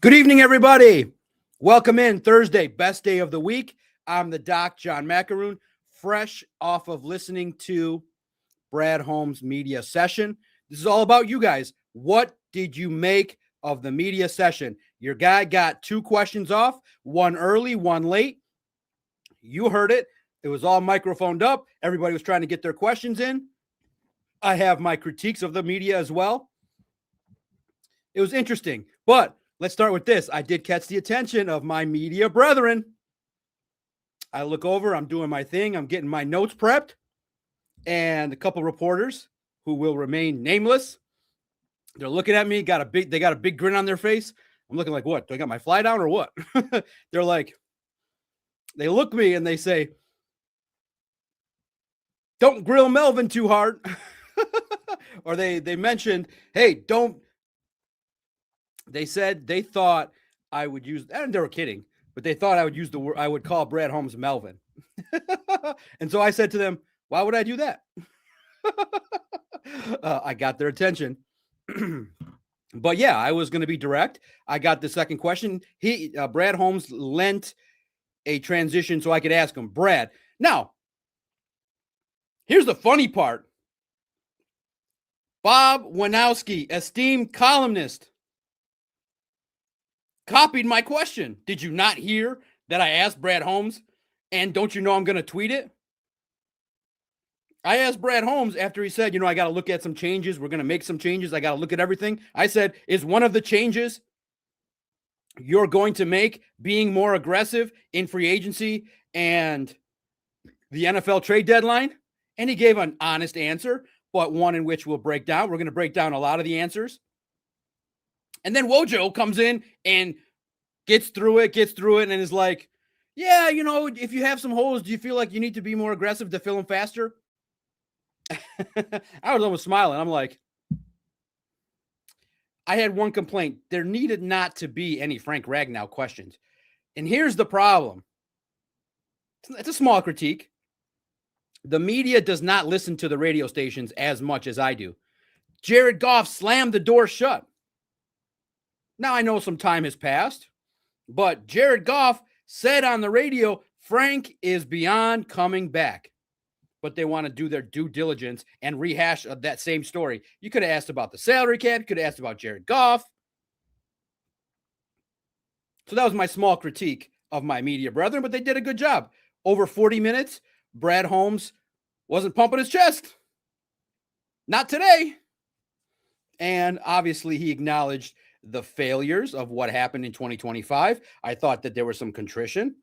Good evening, everybody. Welcome in Thursday, best day of the week. I'm the doc, John Macaroon, fresh off of listening to Brad Holmes media session. This is all about you guys. What did you make of the media session? Your guy got 2 questions off, one early, one late. You heard it. It was all microphoned up. Everybody was trying to get their questions in. I have my critiques of the media as well. It was interesting, but let's start with this. I did catch the attention of my media brethren. I look over, I'm doing my thing, I'm getting my notes prepped, and a couple reporters who will remain nameless, they're looking at me, they got a big grin on their face. I'm looking like, what? Do I got my fly down or what? They're like, they look at me and they say, don't grill Melvin too hard. Or they mentioned, hey, don't. They said they thought I would use, and they were kidding, but they thought I would use the word, I would call Brad Holmes Melvin. And so I said to them, why would I do that? I got their attention. But yeah, I was going to be direct. I got the second question. Brad Holmes lent a transition so I could ask him, Brad. Now, here's the funny part. Bob Wanowski, esteemed columnist, copied my question. Did you not hear that I asked Brad Holmes? And don't you know I'm going to tweet it? I asked Brad Holmes after he said, I got to look at some changes. We're going to make some changes. I got to look at everything. I said, is one of the changes you're going to make being more aggressive in free agency and the NFL trade deadline? And he gave an honest answer, but one in which we'll break down. We're going to break down a lot of the answers. And then Wojo comes in and gets through it, and is like, yeah, if you have some holes, do you feel like you need to be more aggressive to fill them faster? I was almost smiling. I'm like, I had one complaint. There needed not to be any Frank Ragnow questions. And here's the problem. It's a small critique. The media does not listen to the radio stations as much as I do. Jared Goff slammed the door shut. Now, I know some time has passed, but Jared Goff said on the radio, Frank is beyond coming back. But they want to do their due diligence and rehash that same story. You could have asked about the salary cap. You could have asked about Jared Goff. So that was my small critique of my media brethren, but they did a good job. Over 40 minutes, Brad Holmes wasn't pumping his chest. Not today. And obviously he acknowledged the failures of what happened in 2025. I thought that there was some contrition,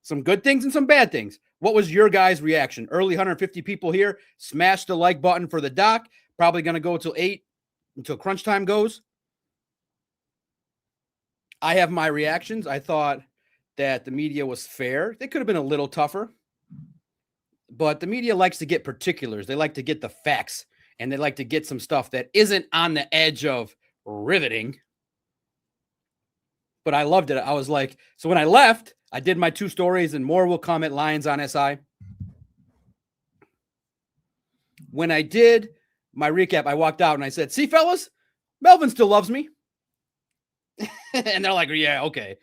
some good things and some bad things. What was your guys' reaction? Early 150 people here. Smash the like button for the doc. Probably going to go until 8, until crunch time goes. I have my reactions. I thought that the media was fair. They could have been a little tougher. But the media likes to get particulars. They like to get the facts. And they like to get some stuff that isn't on the edge of riveting. But I loved it. I was like, so when I left, I did my 2 stories, and more will come at Lions on SI. When I did my recap, I walked out and I said, see, fellas, Melvin still loves me. And they're like, yeah, okay.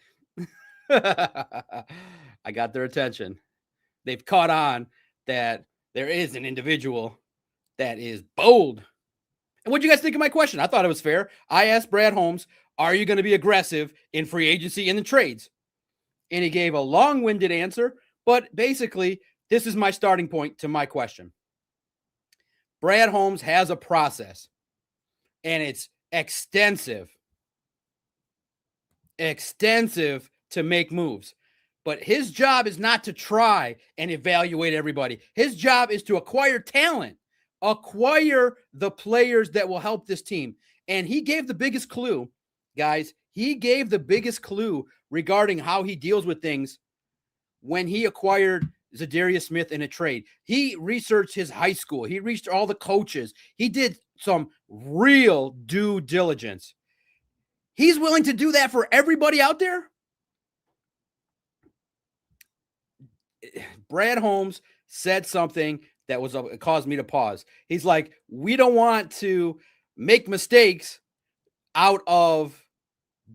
I got their attention. They've caught on that there is an individual that is bold. And what do you guys think of my question? I thought it was fair. I asked Brad Holmes, are you going to be aggressive in free agency and in trades? And he gave a long-winded answer, but basically, this is my starting point to my question. Brad Holmes has a process, and it's extensive to make moves. But his job is not to try and evaluate everybody. His job is to acquire talent, acquire the players that will help this team. And he gave the biggest clue, guys. He gave the biggest clue regarding how he deals with things when he acquired Zadarius Smith in a trade. He researched his high school. He reached all the coaches. He did some real due diligence. He's willing to do that for everybody out there. Brad Holmes said something that caused me to pause. He's like, we don't want to make mistakes out of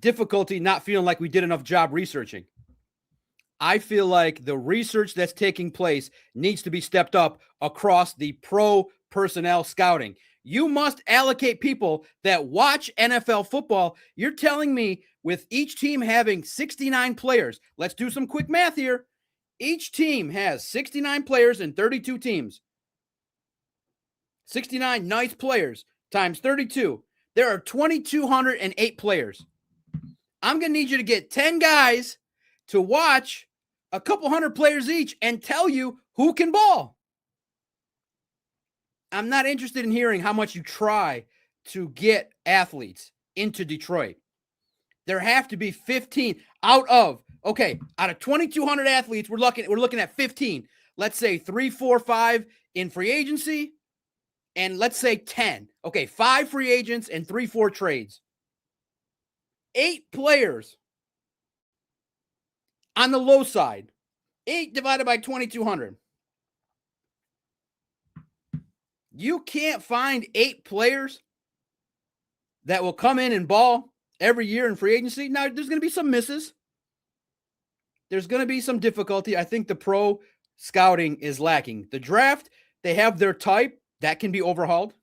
difficulty not feeling like we did enough job researching. I feel like the research that's taking place needs to be stepped up across the pro personnel scouting. You must allocate people that watch NFL football. You're telling me with each team having 69 players, let's do some quick math here. Each team has 69 players in 32 teams. 69 nice players times 32. There are 2,208 players. I'm going to need you to get 10 guys to watch a couple hundred players each and tell you who can ball. I'm not interested in hearing how much you try to get athletes into Detroit. There have to be 15 out of 2,200 athletes, we're looking at 15. Let's say 3, 4, 5 in free agency, and let's say 10. Okay, 5 free agents and 3, 4 trades. 8 players on the low side. 8 divided by 2,200. You can't find 8 players that will come in and ball every year in free agency. Now, there's going to be some misses. There's going to be some difficulty. I think the pro scouting is lacking. The draft, they have their type. That can be overhauled.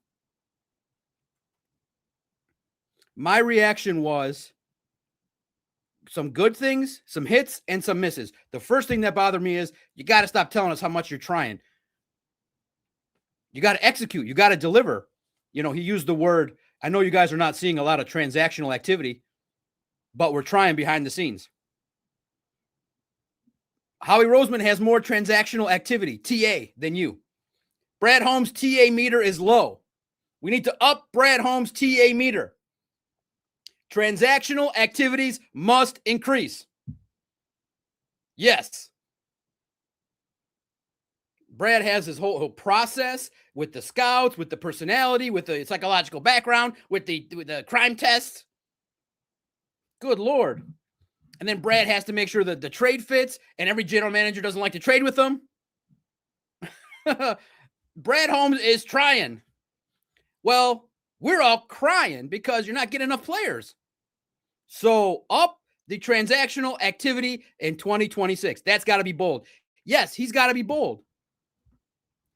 My reaction was some good things, some hits, and some misses. The first thing that bothered me is you got to stop telling us how much you're trying. You got to execute. You got to deliver. He used the word, I know you guys are not seeing a lot of transactional activity, but we're trying behind the scenes. Howie Roseman has more transactional activity, TA, than you. Brad Holmes' TA meter is low. We need to up Brad Holmes' TA meter. Transactional activities must increase. Yes. Brad has his whole process with the scouts, with the personality, with the psychological background, with the crime tests. Good Lord. And then Brad has to make sure that the trade fits, and every general manager doesn't like to trade with them. Brad Holmes is trying. Well, we're all crying because you're not getting enough players. So up the transactional activity in 2026. That's got to be bold. Yes, he's got to be bold.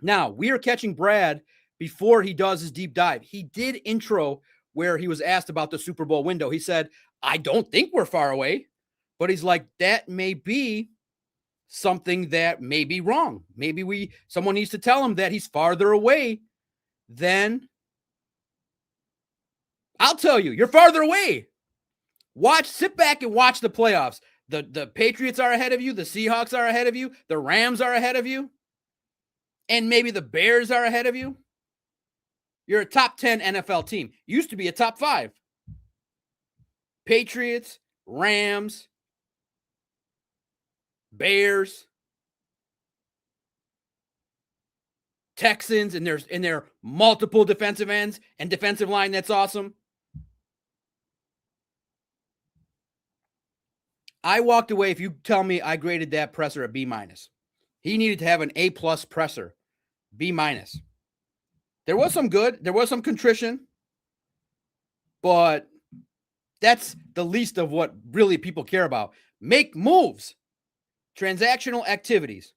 Now, we are catching Brad before he does his deep dive. He did intro where he was asked about the Super Bowl window. He said, I don't think we're far away. But he's like, that may be something that may be wrong. Maybe someone needs to tell him that he's farther away than. I'll tell you, you're farther away. Sit back and watch the playoffs. The Patriots are ahead of you. The Seahawks are ahead of you. The Rams are ahead of you. And maybe the Bears are ahead of you. You're a top 10 NFL team. Used to be a top 5. Patriots, Rams, Bears, Texans, and their multiple defensive ends and defensive line. That's awesome. I walked away. If you tell me I graded that presser a B-. He needed to have an A+ presser, B-. There was some good. There was some contrition. But that's the least of what really people care about. Make moves. Transactional activities.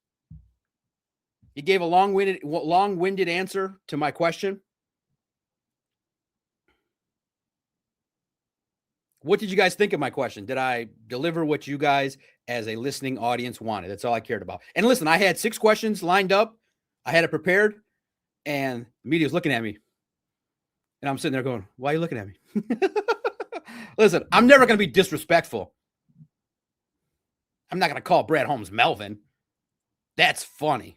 He gave a long-winded answer to my question. What did you guys think of my question? Did I deliver what you guys as a listening audience wanted? That's all I cared about. And listen, I had 6 questions lined up. I had it prepared, and the media was looking at me. And I'm sitting there going, why are you looking at me? Listen, I'm never going to be disrespectful. I'm not going to call Brad Holmes Melvin. That's funny.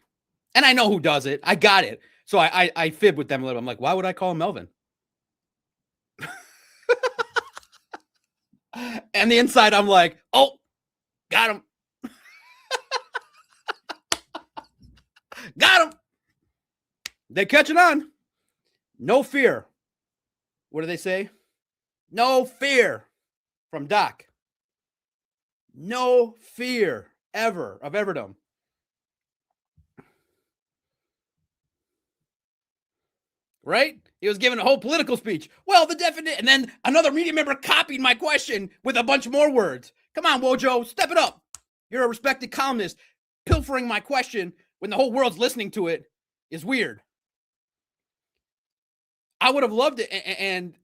And I know who does it. I got it. So I fib with them a little. I'm like, why would I call him Melvin? And the inside, I'm like, oh, got him. Got him. They're catching on. No fear. What do they say? No fear from Doc. No fear ever of Everdom. Right? He was giving a whole political speech. Well, the definition, and then another media member copied my question with a bunch more words. Come on, Wojo, step it up. You're a respected columnist. Pilfering my question when the whole world's listening to it is weird. I would have loved it.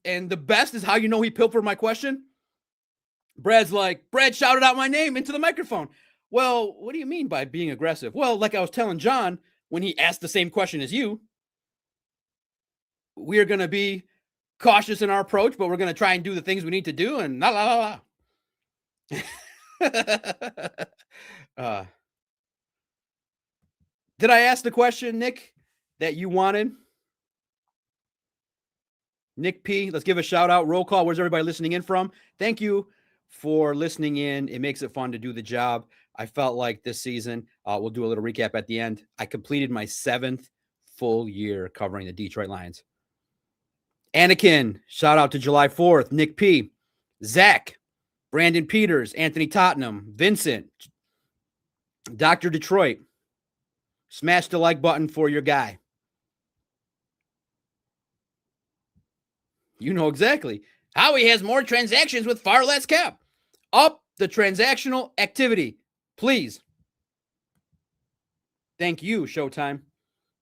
And the best is how you know he pilfered my question. Brad shouted out my name into the microphone. Well, what do you mean by being aggressive? Well, like I was telling John when he asked the same question as you, we are going to be cautious in our approach, but we're going to try and do the things we need to do and la, la, la, la. Did I ask the question, Nick, that you wanted? Nick P, let's give a shout out. Roll call. Where's everybody listening in from? Thank you for listening in. It makes it fun to do the job. I felt like this season, we'll do a little recap at the end. I completed my 7th full year covering the Detroit Lions. Anakin, shout out to July 4th. Nick P, Zach, Brandon Peters, Anthony Tottenham, Vincent, Dr. Detroit. Smash the like button for your guy. You know exactly. Howie has more transactions with far less cap. Up the transactional activity, please. Thank you, Showtime.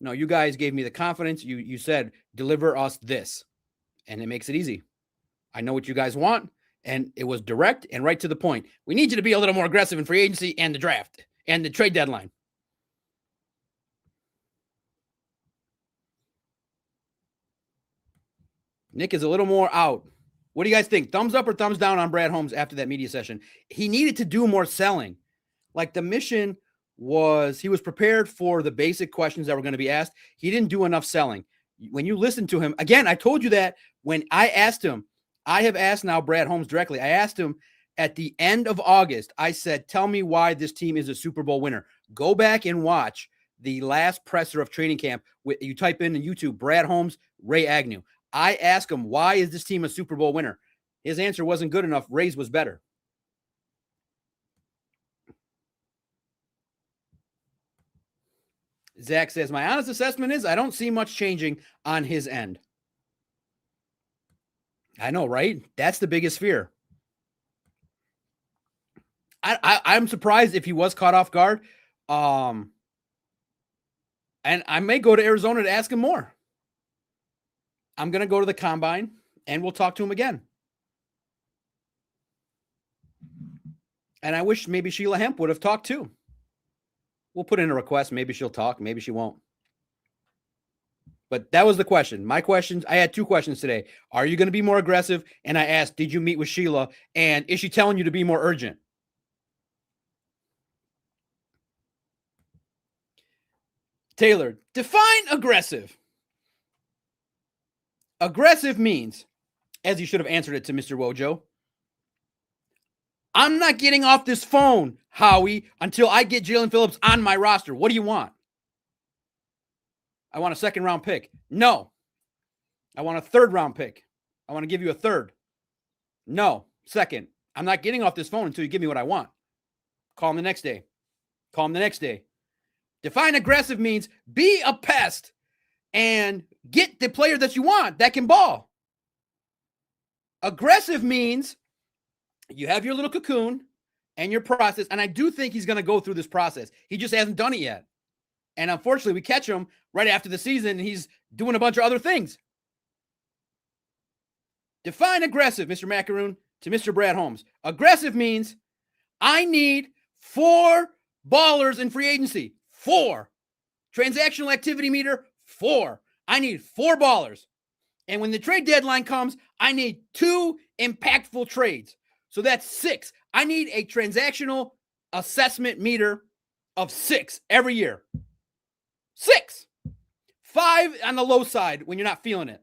No, you guys gave me the confidence. You said, deliver us this. And it makes it easy. I know what you guys want. And it was direct and right to the point. We need you to be a little more aggressive in free agency and the draft and the trade deadline. Nick is a little more out. What do you guys think? Thumbs up or thumbs down on Brad Holmes after that media session? He needed to do more selling. Like the mission was, he was prepared for the basic questions that were going to be asked. He didn't do enough selling. When you listen to him, again, I told you that when I asked him, I have asked now Brad Holmes directly. I asked him at the end of August, I said, tell me why this team is a Super Bowl winner. Go back and watch the last presser of training camp. You type in YouTube, Brad Holmes, Ray Agnew. I asked him, why is this team a Super Bowl winner? His answer wasn't good enough. Ray's was better. Zach says, my honest assessment is I don't see much changing on his end. I know, right? That's the biggest fear. I'm surprised if he was caught off guard. And I may go to Arizona to ask him more. I'm going to go to the combine and we'll talk to him again. And I wish maybe Sheila Hemp would have talked too. We'll put in a request. Maybe she'll talk. Maybe she won't. But that was the question. My questions, I had 2 questions today. Are you going to be more aggressive? And I asked, did you meet with Sheila? And is she telling you to be more urgent? Taylor, define aggressive. Aggressive means, as you should have answered it to Mr. Wojo, I'm not getting off this phone, Howie, until I get Jalen Phillips on my roster. What do you want? I want a 2nd-round pick. No. I want a 3rd-round pick. I want to give you a 3rd. No. 2nd. I'm not getting off this phone until you give me what I want. Call him the next day. Call him the next day. Define aggressive means be a pest and get the player that you want that can ball. Aggressive means you have your little cocoon and your process. And I do think he's going to go through this process. He just hasn't done it yet. And unfortunately, we catch him right after the season and he's doing a bunch of other things. Define aggressive, Mr. Macaroon, to Mr. Brad Holmes. Aggressive means I need 4 ballers in free agency. 4. Transactional activity meter, 4. I need 4 ballers. And when the trade deadline comes, I need 2 impactful trades. So that's 6. I need a transactional assessment meter of 6 every year. 6. 5 on the low side when you're not feeling it.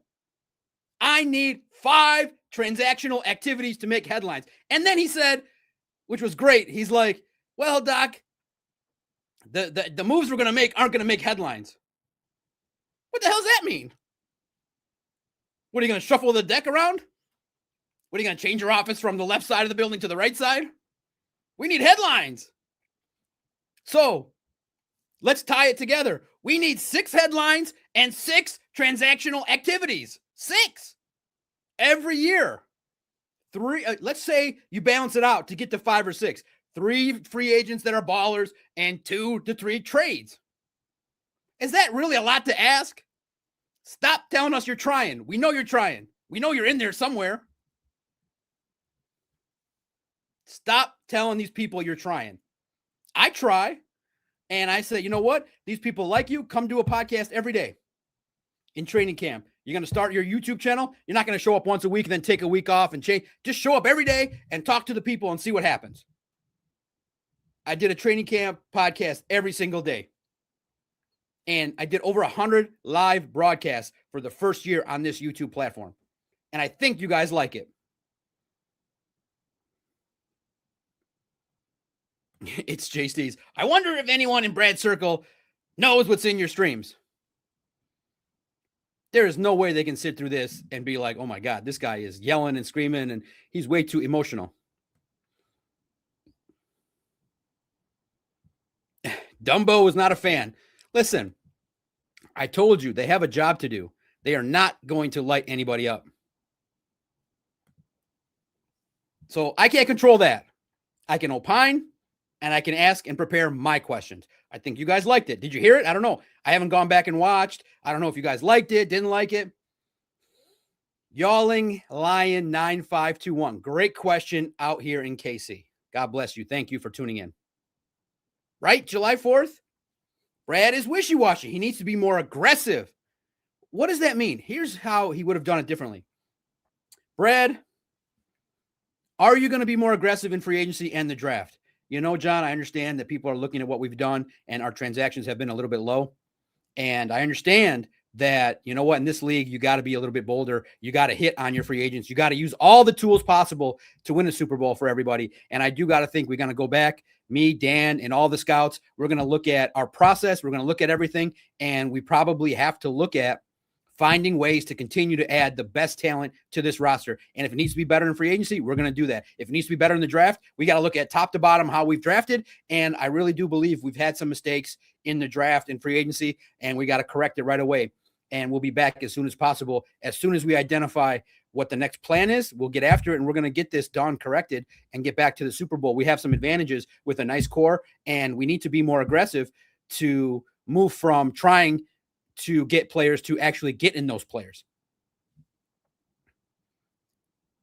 I need 5 transactional activities to make headlines. And then he said, which was great, he's like, well, Doc, the moves we're going to make aren't going to make headlines. What the hell does that mean? What, are you going to shuffle the deck around? What, are you going to change your office from the left side of the building to the right side? We need headlines. So let's tie it together. We need 6 headlines and 6 transactional activities. 6 every year. 3, let's say you balance it out to get to 5 or 6. 3 free agents that are ballers and 2 to 3 trades. Is that really a lot to ask? Stop telling us you're trying. We know you're trying. We know you're in there somewhere. Stop telling these people you're trying. I try, and I say, you know what? These people like you. Come do a podcast every day in training camp. You're going to start your YouTube channel. You're not going to show up once a week and then take a week off and change. Just show up every day and talk to the people and see what happens. I did a training camp podcast every single day. And I did over 100 live broadcasts for the first year on this YouTube platform. And I think you guys like it. It's JC's. I wonder if anyone in Brad's circle knows what's in your streams. There is no way they can sit through this and be like, oh my God, this guy is yelling and screaming and he's way too emotional. Dumbo is not a fan. Listen, I told you they have a job to do. They are not going to light anybody up. So I can't control that. I can opine and I can ask and prepare my questions. I think you guys liked it. Did you hear it? I don't know. I haven't gone back and watched. I don't know if you guys liked it, didn't like it. Yawling Lion 9521. Great question out here in KC. God bless you. Thank you for tuning in. Right? July 4th? Brad is wishy-washy. He needs to be more aggressive. What does that mean? Here's how he would have done it differently. Brad, are you going to be more aggressive in free agency and the draft? You know, John, I understand that people are looking at what we've done and our transactions have been a little bit low. And I understand that, you know what, in this league, you got to be a little bit bolder. You got to hit on your free agents. You got to use all the tools possible to win a Super Bowl for everybody. And I do got to think we're going to go back, me, Dan, and all the scouts. We're going to look at our process. We're going to look at everything. And we probably have to look at finding ways to continue to add the best talent to this roster. And if it needs to be better in free agency, we're going to do that. If it needs to be better in the draft, we got to look at top to bottom how we've drafted. And I really do believe we've had some mistakes in the draft and free agency, and we got to correct it right away. And we'll be back as soon as possible. As soon as we identify what the next plan is, we'll get after it, and we're going to get this done, corrected, and get back to the Super Bowl. We have some advantages with a nice core, and we need to be more aggressive to move from trying to get players to actually get in those players.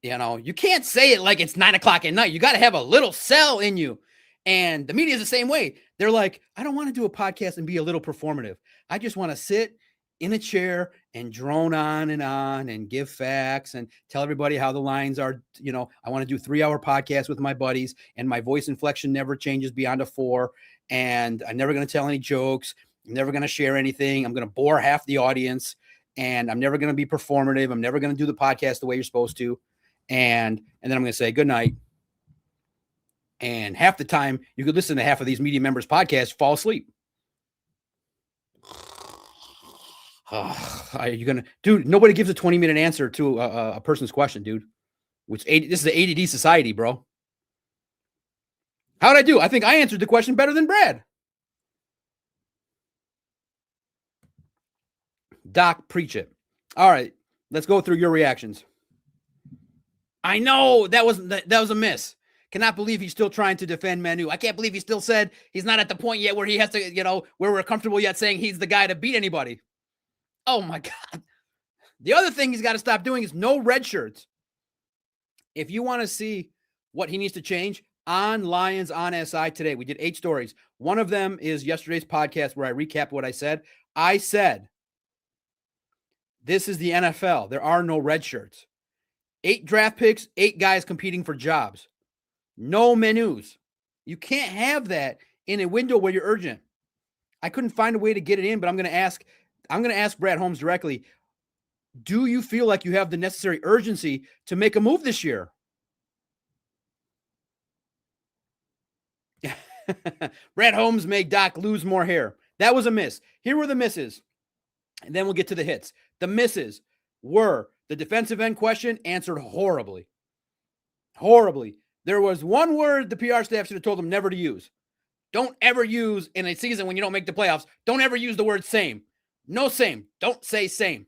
You know, you can't say it like it's 9 o'clock at night. You got to have a little cell in you. And the media is the same way. They're like, I don't want to do a podcast and be a little performative. I just want to sit in a chair and drone on and give facts and tell everybody how the Lions are. You know, I want to do 3-hour podcasts with my buddies, and my voice inflection never changes beyond a 4. And I'm never going to tell any jokes. I'm never going to share anything. I'm going to bore half the audience, and I'm never going to be performative. I'm never going to do the podcast the way you're supposed to. And then I'm going to say good night. And half the time you could listen to half of these media members' podcasts, fall asleep. Are you going to, dude, nobody gives a 20-minute answer to a person's question, dude. This is an ADD society, bro. How'd I do? I think I answered the question better than Brad. Doc, preach it. All right, let's go through your reactions. I know that was a miss. Cannot believe he's still trying to defend Manu. I can't believe he still said he's not at the point yet where he has to, you know, where we're comfortable yet saying he's the guy to beat anybody. Oh my God. The other thing he's got to stop doing is no red shirts. If you want to see what he needs to change, on Lions on SI today, we did 8 stories. One of them is yesterday's podcast where I recapped what I said. I said, this is the NFL. There are no red shirts. 8 draft picks, 8 guys competing for jobs. No menus. You can't have that in a window where you're urgent. I couldn't find a way to get it in, but I'm going to ask Brad Holmes directly. Do you feel like you have the necessary urgency to make a move this year? Brad Holmes made Doc lose more hair. That was a miss. Here were the misses. And then we'll get to the hits. The misses were the defensive end question answered horribly. Horribly. There was one word the PR staff should have told them never to use. Don't ever use in a season when you don't make the playoffs. Don't ever use the word same. No same. Don't say same.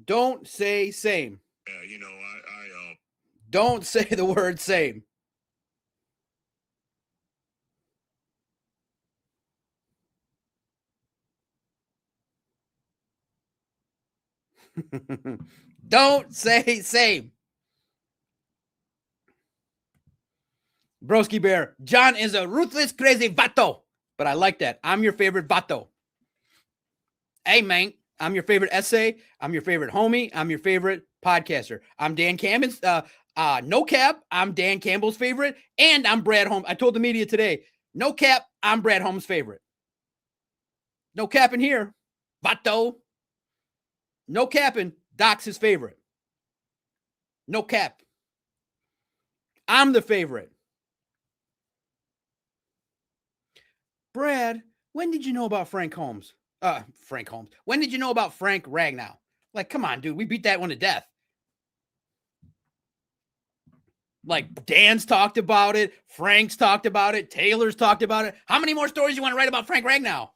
Don't say same. You know, I Don't say the word same. Don't say same. Broski Bear, John is a ruthless, crazy vato. But I like that. I'm your favorite vato. Hey, man, I'm your favorite essay. I'm your favorite homie. I'm your favorite podcaster. I'm Dan Campbell's, no cap, I'm Dan Campbell's favorite. And I'm Brad Holmes. I told the media today, no cap, I'm Brad Holmes' favorite. No cap in here. Vato. No capping, Doc's his favorite. No cap. I'm the favorite. Brad, when did you know about Frank Holmes? Frank Holmes. When did you know about Frank Ragnow? Like, come on, dude. We beat that one to death. Like, Dan's talked about it. Frank's talked about it. Taylor's talked about it. How many more stories you want to write about Frank Ragnow?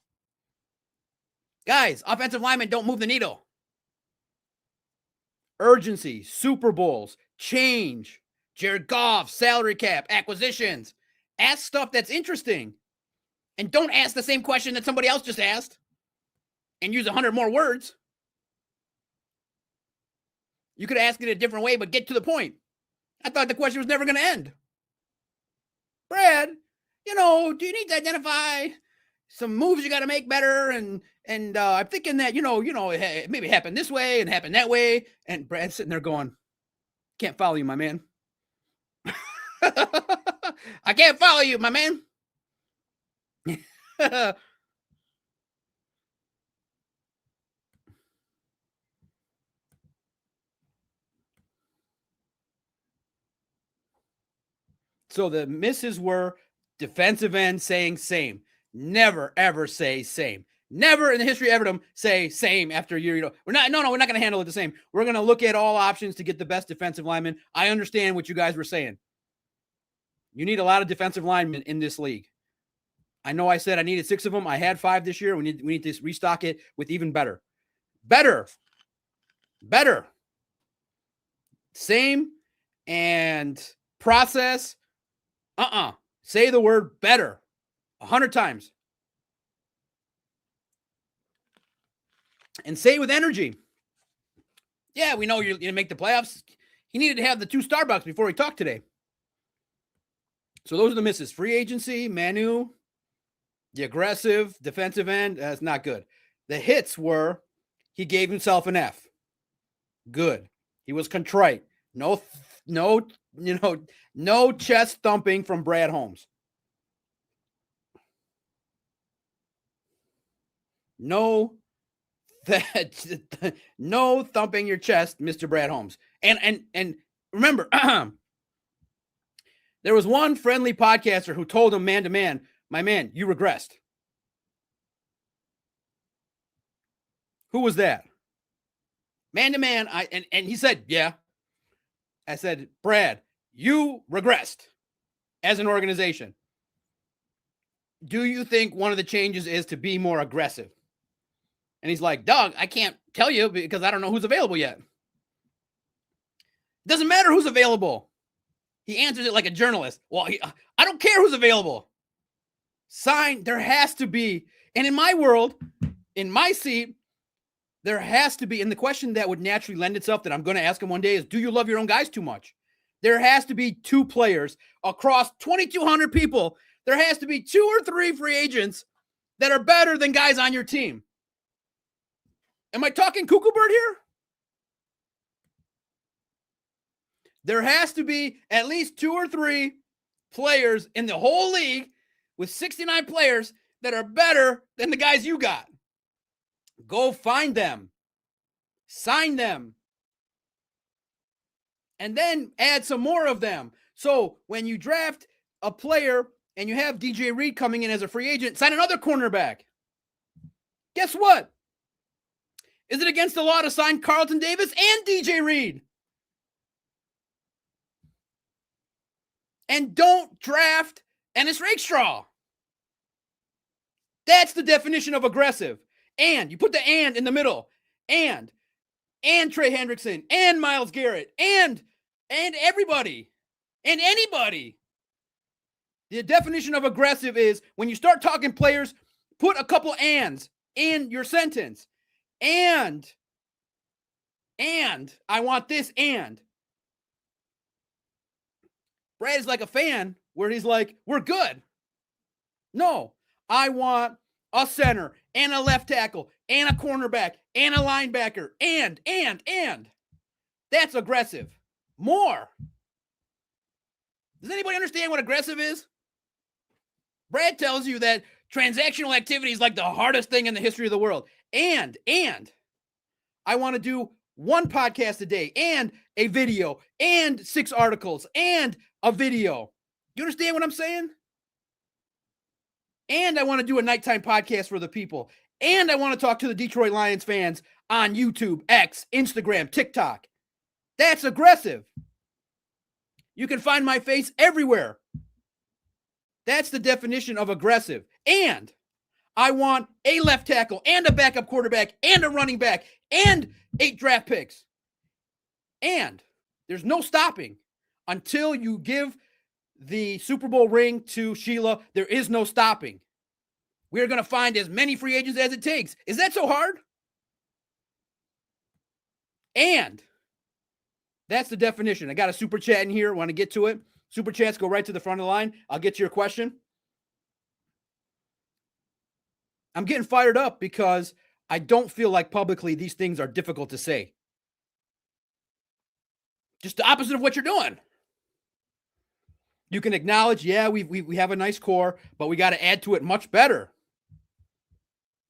Guys, offensive linemen don't move the needle. Urgency, Super Bowls, change, Jared Goff, salary cap, acquisitions. Ask stuff that's interesting. And don't ask the same question that somebody else just asked and use 100 more words. You could ask it a different way, but get to the point. I thought the question was never going to end. Brad, you know, do you need to identify some moves you got to make better? And I'm thinking that, you know, it maybe happened this way and happened that way. And Brad's sitting there going, can't follow you, my man. I can't follow you, my man. So the misses were defensive end saying same. Never, ever say same. Never in the history of Everdom say same after a year. You know, we're not going to handle it the same. We're going to look at all options to get the best defensive lineman. I understand what you guys were saying. You need a lot of defensive linemen in this league. I know I said I needed 6 of them. I had 5 this year. We need to restock it with even better. Better. Same and process. Say the word better 100 times. And say it with energy. Yeah, we know you're going to make the playoffs. He needed to have the 2 Starbucks before he talked today. So those are the misses. Free agency, Manu, the aggressive defensive end, that's not good. The hits were he gave himself an F. Good. He was contrite. No chest thumping from Brad Holmes. No thumping your chest, Mr. Brad Holmes. And remember, there was one friendly podcaster who told him man to man, my man, you regressed. Who was that? Man to man, and he said, yeah. I said, Brad, you regressed as an organization. Do you think one of the changes is to be more aggressive? And he's like, Doug, I can't tell you because I don't know who's available yet. Doesn't matter who's available. He answers it like a journalist. Well, I don't care who's available. Sign, there has to be. And in my world, in my seat, there has to be. And the question that would naturally lend itself that I'm going to ask him one day is, do you love your own guys too much? There has to be 2 players across 2,200 people. There has to be 2 or 3 free agents that are better than guys on your team. Am I talking cuckoo bird here? There has to be at least 2 or 3 players in the whole league with 69 players that are better than the guys you got. Go find them. Sign them. And then add some more of them. So when you draft a player and you have DJ Reed coming in as a free agent, sign another cornerback. Guess what? Is it against the law to sign Carlton Davis and DJ Reed? And don't draft Ennis Rakestraw. That's the definition of aggressive. And you put the and in the middle. And and Trey Hendrickson and Myles Garrett and everybody and anybody. The definition of aggressive is when you start talking players, put a couple ands in your sentence. And I want this and. Brad is like a fan where he's like, we're good. No, I want a center and a left tackle and a cornerback and a linebacker and. That's aggressive. More. Does anybody understand what aggressive is? Brad tells you that transactional activity is like the hardest thing in the history of the world. And I want to do one podcast a day and a video and 6 articles and a video. You understand what I'm saying? And I want to do a nighttime podcast for the people. And I want to talk to the Detroit Lions fans on YouTube, X, Instagram, TikTok. That's aggressive. You can find my face everywhere. That's the definition of aggressive. And I want a left tackle and a backup quarterback and a running back and 8 draft picks. And there's no stopping until you give the Super Bowl ring to Sheila. There is no stopping. We're going to find as many free agents as it takes. Is that so hard? And that's the definition. I got a super chat in here. Want to get to it? Super chats go right to the front of the line. I'll get to your question. I'm getting fired up because I don't feel like publicly these things are difficult to say. Just the opposite of what you're doing. You can acknowledge, yeah, we have a nice core, but we got to add to it much better.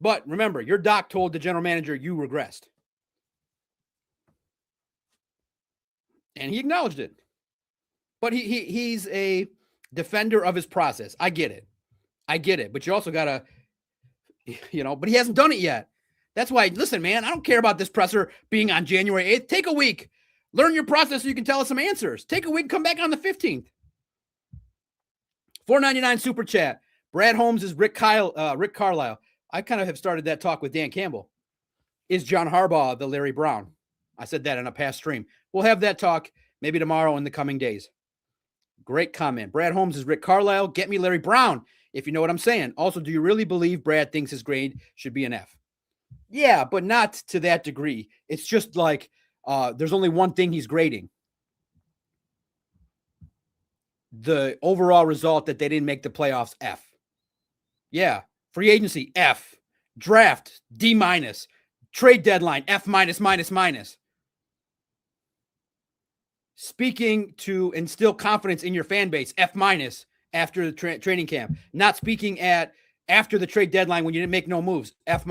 But remember, your doc told the general manager you regressed. And he acknowledged it. But he's a defender of his process. I get it. But you also got to, but he hasn't done it yet. That's why, listen, man, I don't care about this presser being on January 8th. Take a week. Learn your process so you can tell us some answers. Take a week, come back on the 15th. $4.99 super chat. Brad Holmes is Rick Carlisle. I kind of have started that talk with Dan Campbell. Is John Harbaugh the Larry Brown? I said that in a past stream. We'll have that talk maybe tomorrow in the coming days. Great comment. Brad Holmes is Rick Carlisle. Get me Larry Brown, if you know what I'm saying. Also, do you really believe Brad thinks his grade should be an F? Yeah, but not to that degree. It's just like there's only one thing he's grading. The overall result that they didn't make the playoffs, F. Yeah. Free agency, F. Draft, D-. Trade deadline, F-. Speaking to instill confidence in your fan base, F- after the training camp. Not speaking after the trade deadline when you didn't make no moves, F-.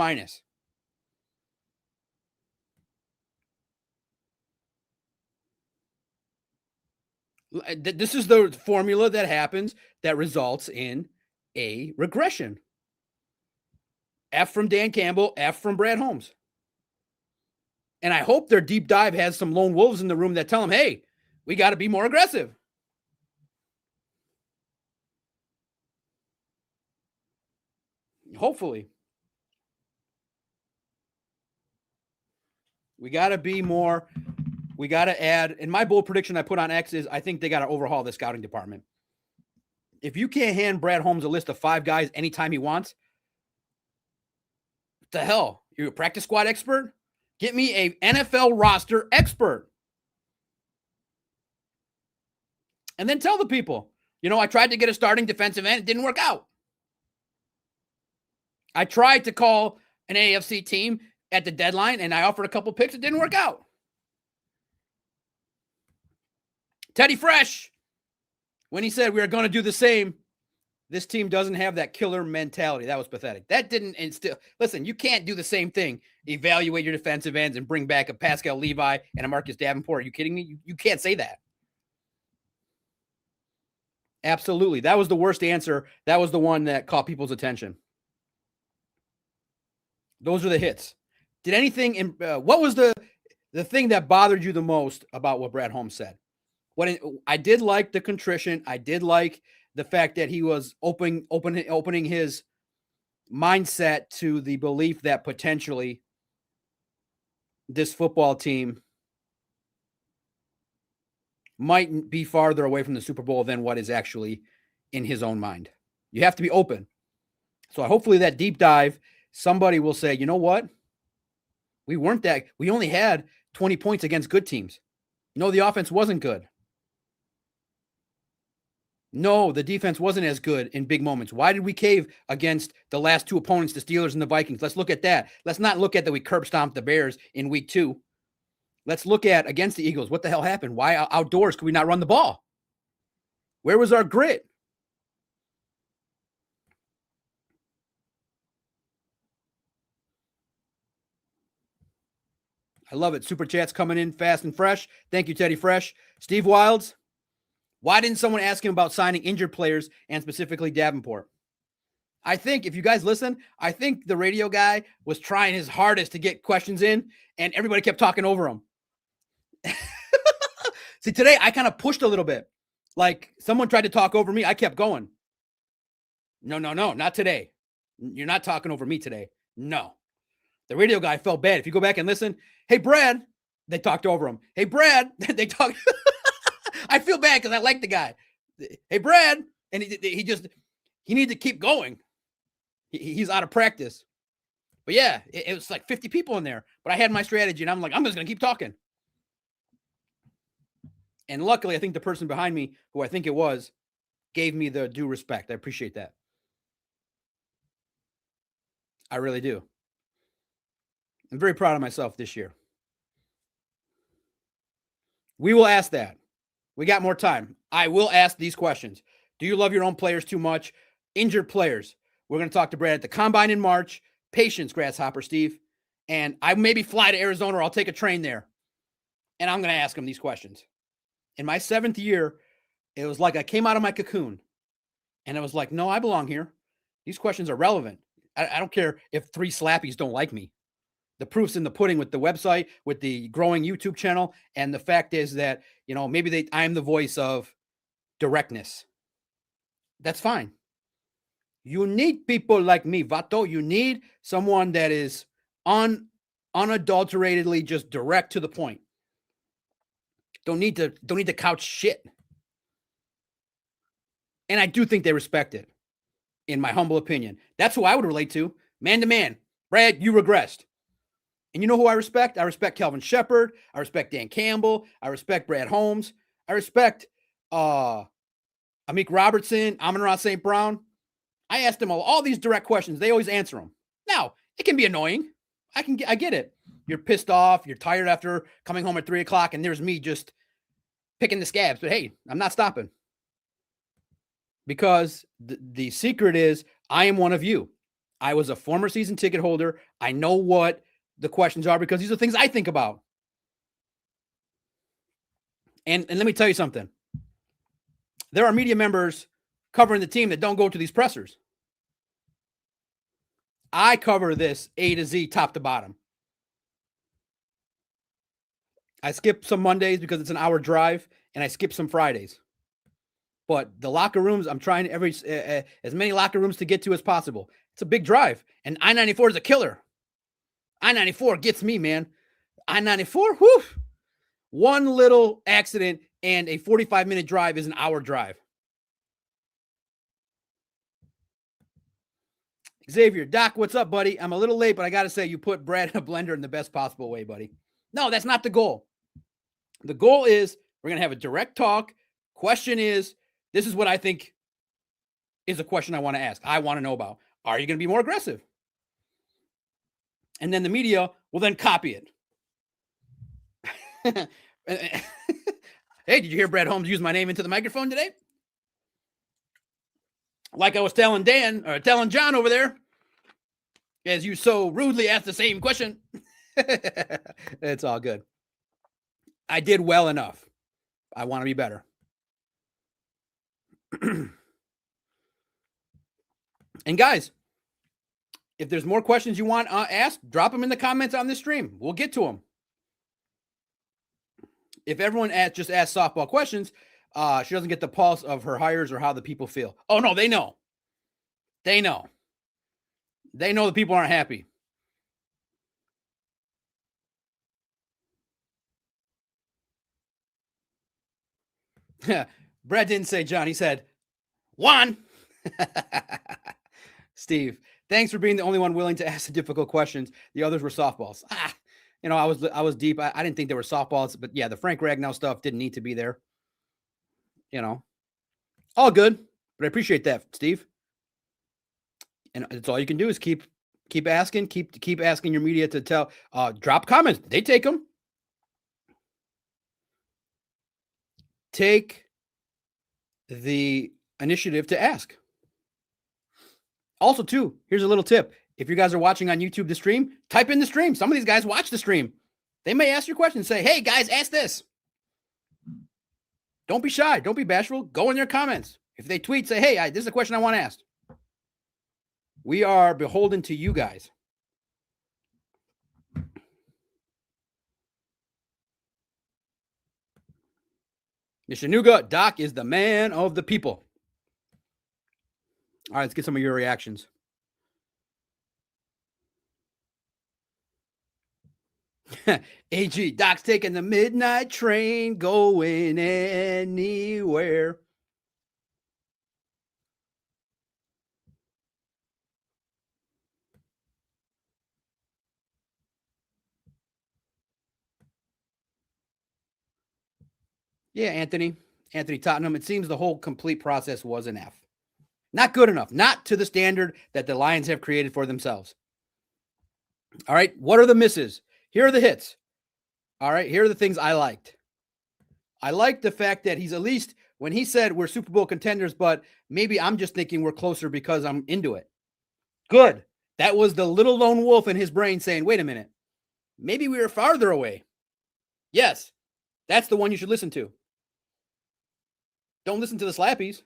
This is the formula that happens that results in a regression. F from Dan Campbell, F from Brad Holmes. And I hope their deep dive has some lone wolves in the room that tell them, hey, we got to be more aggressive. Hopefully. We got to be more. We got to add. And my bold prediction I put on X is I think they got to overhaul the scouting department. If you can't hand Brad Holmes a list of 5 guys anytime he wants, what the hell? You're a practice squad expert? Get me a NFL roster expert. And then tell the people, I tried to get a starting defensive end. It didn't work out. I tried to call an AFC team at the deadline, and I offered a couple picks. It didn't work out. Teddy Fresh, when he said we are going to do the same, this team doesn't have that killer mentality. That was pathetic. That didn't instill. Listen, you can't do the same thing. Evaluate your defensive ends and bring back a Pascal Levi and a Marcus Davenport. Are you kidding me? You can't say that. Absolutely. That was the worst answer. That was the one that caught people's attention. Those are the hits. Did anything what was the thing that bothered you the most about what Brad Holmes said? I did like the contrition. I did like the fact that he was opening his mindset to the belief that potentially this football team might be farther away from the Super Bowl than what is actually in his own mind. You have to be open. So hopefully that deep dive, somebody will say, you know what? We only had 20 points against good teams. No, the offense wasn't good. No, the defense wasn't as good in big moments. Why did we cave against the last two opponents, the Steelers and the Vikings? Let's look at that. Let's not look at that we curb stomped the Bears in week 2. Let's look at against the Eagles. What the hell happened? Why outdoors could we not run the ball? Where was our grit? I love it. Super chats coming in fast and fresh. Thank you, Teddy Fresh. Steve Wilds, why didn't someone ask him about signing injured players and specifically Davenport? I think if you guys listen, I think the radio guy was trying his hardest to get questions in and everybody kept talking over him. See, today I kind of pushed a little bit. Like someone tried to talk over me. I kept going. No, not today. You're not talking over me today. No. The radio guy felt bad. If you go back and listen, hey, Brad, they talked over him. Hey, Brad, they talked. I feel bad because I like the guy. Hey, Brad. And he needs to keep going. He's out of practice. But yeah, it was like 50 people in there. But I had my strategy and I'm like, I'm just going to keep talking. And luckily, I think the person behind me, who I think it was, gave me the due respect. I appreciate that. I really do. I'm very proud of myself this year. We will ask that. We got more time. I will ask these questions. Do you love your own players too much? Injured players. We're going to talk to Brad at the Combine in March. Patience, Grasshopper Steve. And I maybe fly to Arizona or I'll take a train there. And I'm going to ask him these questions. In my 7th year, it was like I came out of my cocoon. And I was like, no, I belong here. These questions are relevant. I don't care if 3 slappies don't like me. The proof's in the pudding with the website, with the growing YouTube channel. And the fact is that, maybe I'm the voice of directness. That's fine. You need people like me, Vato. You need someone that is unadulteratedly just direct to the point. Don't need to couch shit. And I do think they respect it, in my humble opinion. That's who I would relate to, man to man. Brad, you regressed. And you know who I respect? I respect Kelvin Shepard. I respect Dan Campbell. I respect Brad Holmes. I respect Amik Robertson, Amon-Ra St. Brown. I asked them all these direct questions. They always answer them. Now, it can be annoying. I get it. You're pissed off. You're tired after coming home at 3 o'clock, and there's me just picking the scabs. But hey, I'm not stopping. Because the secret is I am one of you. I was a former season ticket holder. I know what the questions are because these are things I think about. And let me tell you something. There are media members covering the team that don't go to these pressers. I cover this A to Z, top to bottom. I skip some Mondays because it's an hour drive, and I skip some Fridays. But the locker rooms, I'm trying as many locker rooms to get to as possible. It's a big drive, and I-94 is a killer. I-94 gets me, man. I-94, whew. One little accident and a 45-minute drive is an hour drive. Xavier, Doc, what's up, buddy? I'm a little late, but I got to say, you put Brad in a blender in the best possible way, buddy. No, that's not the goal. The goal is we're going to have a direct talk. Question is, this is what I think is a question I want to ask. I want to know about. Are you going to be more aggressive? And then the media will then copy it. Hey, did you hear Brad Holmes use my name into the microphone today? Like I was telling John over there, as you so rudely asked the same question. It's all good. I did well enough. I want to be better. And guys, if there's more questions you want asked, drop them in the comments on this stream. We'll get to them. If everyone just asks softball questions, she doesn't get the pulse of her hires or how the people feel. Oh, no, they know. They know. They know the people aren't happy. Brad didn't say John. He said Juan. Steve, thanks for being the only one willing to ask the difficult questions. The others were softballs. I was deep. I didn't think there were softballs, but yeah, the Frank Ragnow stuff didn't need to be there. All good, but I appreciate that, Steve. And it's all you can do is keep asking, keep asking your media to tell. Drop comments. They take them. Take the initiative to ask. Also, too, here's a little tip. If you guys are watching on YouTube the stream, type in the stream. Some of these guys watch the stream. They may ask your question. Say, hey, guys, ask this. Don't be shy. Don't be bashful. Go in their comments. If they tweet, say, hey, this is a question I want asked. We are beholden to you guys. Mr. Nuga, Doc is the man of the people. All right, let's get some of your reactions. AG, Doc's taking the midnight train, going anywhere. Yeah, Anthony Tottenham. It seems the whole complete process was an F. Not good enough. Not to the standard that the Lions have created for themselves. All right, what are the misses? Here are the hits. All right, here are the things I liked. I liked the fact that he's at least, when he said we're Super Bowl contenders, but maybe I'm just thinking we're closer because I'm into it. Good. That was the little lone wolf in his brain saying, wait a minute, maybe we were farther away. Yes, that's the one you should listen to. Don't listen to the slappies.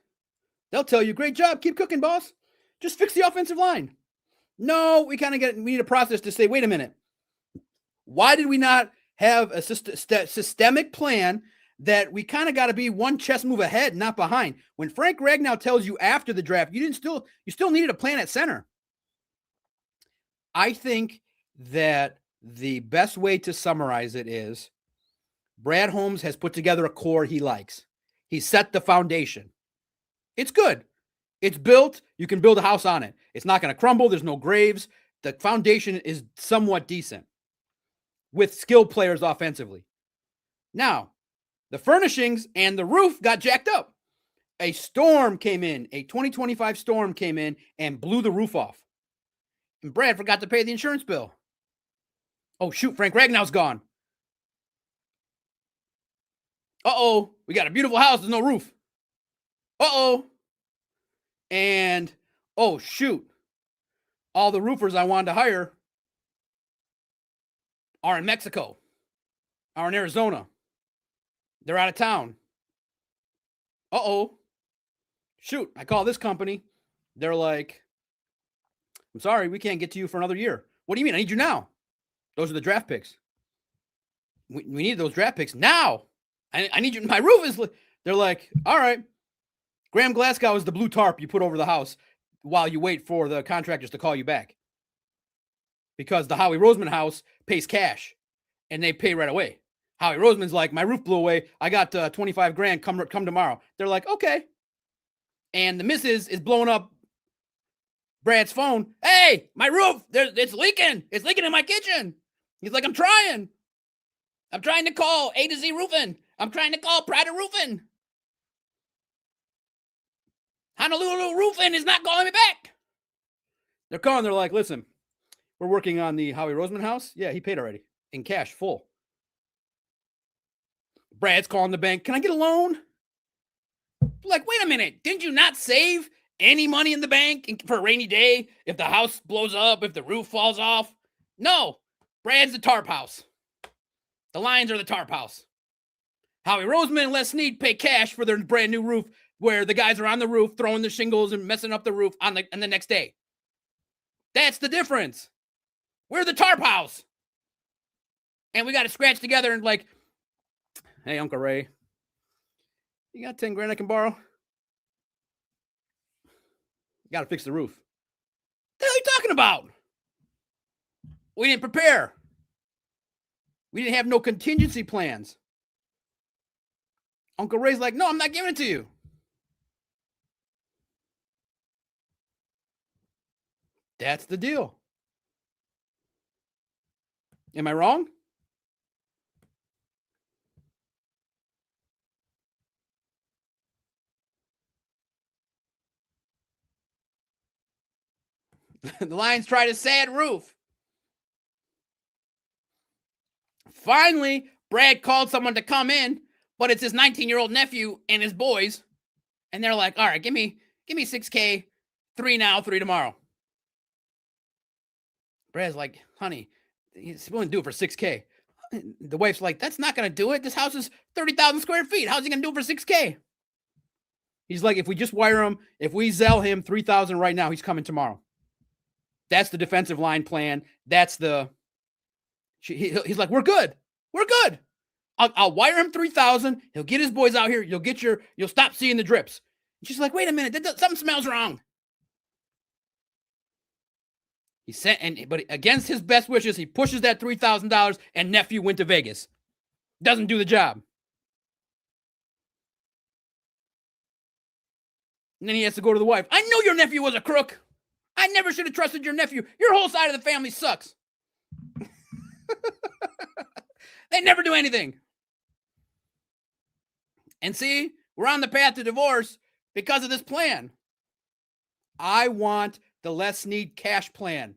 They'll tell you, great job, keep cooking, boss. Just fix the offensive line. No, we need a process to say, wait a minute. Why did we not have a systemic plan that we kind of got to be one chess move ahead, not behind? When Frank Ragnow tells you after the draft, you still needed a plan at center. I think that the best way to summarize it is Brad Holmes has put together a core he likes. He set the foundation. It's good. It's built. You can build a house on it. It's not going to crumble. There's no graves. The foundation is somewhat decent with skilled players offensively. Now, the furnishings and the roof got jacked up. A storm came in, a 2025 storm came in and blew the roof off. And Brad forgot to pay the insurance bill. Oh, shoot, Frank Ragnow's gone. Uh-oh, we got a beautiful house. There's no roof. Uh-oh. And, oh, shoot. All the roofers I wanted to hire are in Mexico, are in Arizona. They're out of town. Uh-oh. Shoot, I call this company. They're like, I'm sorry, we can't get to you for another year. What do you mean? I need you now. Those are the draft picks. We need those draft picks now. I need you. My roof is, they're like, all right. Graham Glasgow is the blue tarp you put over the house while you wait for the contractors to call you back. Because the Howie Roseman house pays cash and they pay right away. Howie Roseman's like, my roof blew away. I got 25 grand. Come tomorrow. They're like, okay. And the missus is blowing up Brad's phone. Hey, my roof, it's leaking. It's leaking in my kitchen. He's like, I'm trying to call A to Z Roofing. I'm trying to call Pride of Roofing. Honolulu Roofing is not calling me back. They're calling. They're like, listen, we're working on the Howie Roseman house. Yeah, he paid already in cash, full. Brad's calling the bank. Can I get a loan? Like, wait a minute. Didn't you not save any money in the bank for a rainy day? If the house blows up, if the roof falls off? No. Brad's the tarp house. The Lions are the tarp house. Howie Roseman and Les Snead pay cash for their brand new roof where the guys are on the roof throwing the shingles and messing up the roof on the next day. That's the difference. We're the tarp house. And we got to scratch together and like, hey, Uncle Ray, you got 10 grand I can borrow? Got to fix the roof. What the hell are you talking about? We didn't prepare. We didn't have no contingency plans. Uncle Ray's like, no, I'm not giving it to you. That's the deal. Am I wrong? The Lions tried a sad roof. Finally, Brad called someone to come in, but it's his 19-year-old nephew and his boys. And they're like, all right, give me $6K, 3 now, 3 tomorrow. Brad's like, honey, he's willing to do it for $6K. The wife's like, that's not going to do it. This house is 30,000 square feet. How's he going to do it for $6K? He's like, if we just wire him, if we Zelle him $3,000 right now, he's coming tomorrow. That's the defensive line plan. That's the, he's like, we're good. We're good. I'll wire him $3,000. He'll get his boys out here. You'll stop seeing the drips. And she's like, wait a minute. Something smells wrong. He sent, but against his best wishes, he pushes that $3,000 and nephew went to Vegas. Doesn't do the job. And then he has to go to the wife. I knew your nephew was a crook. I never should have trusted your nephew. Your whole side of the family sucks. They never do anything. And see, we're on the path to divorce because of this plan. I want the less need cash plan.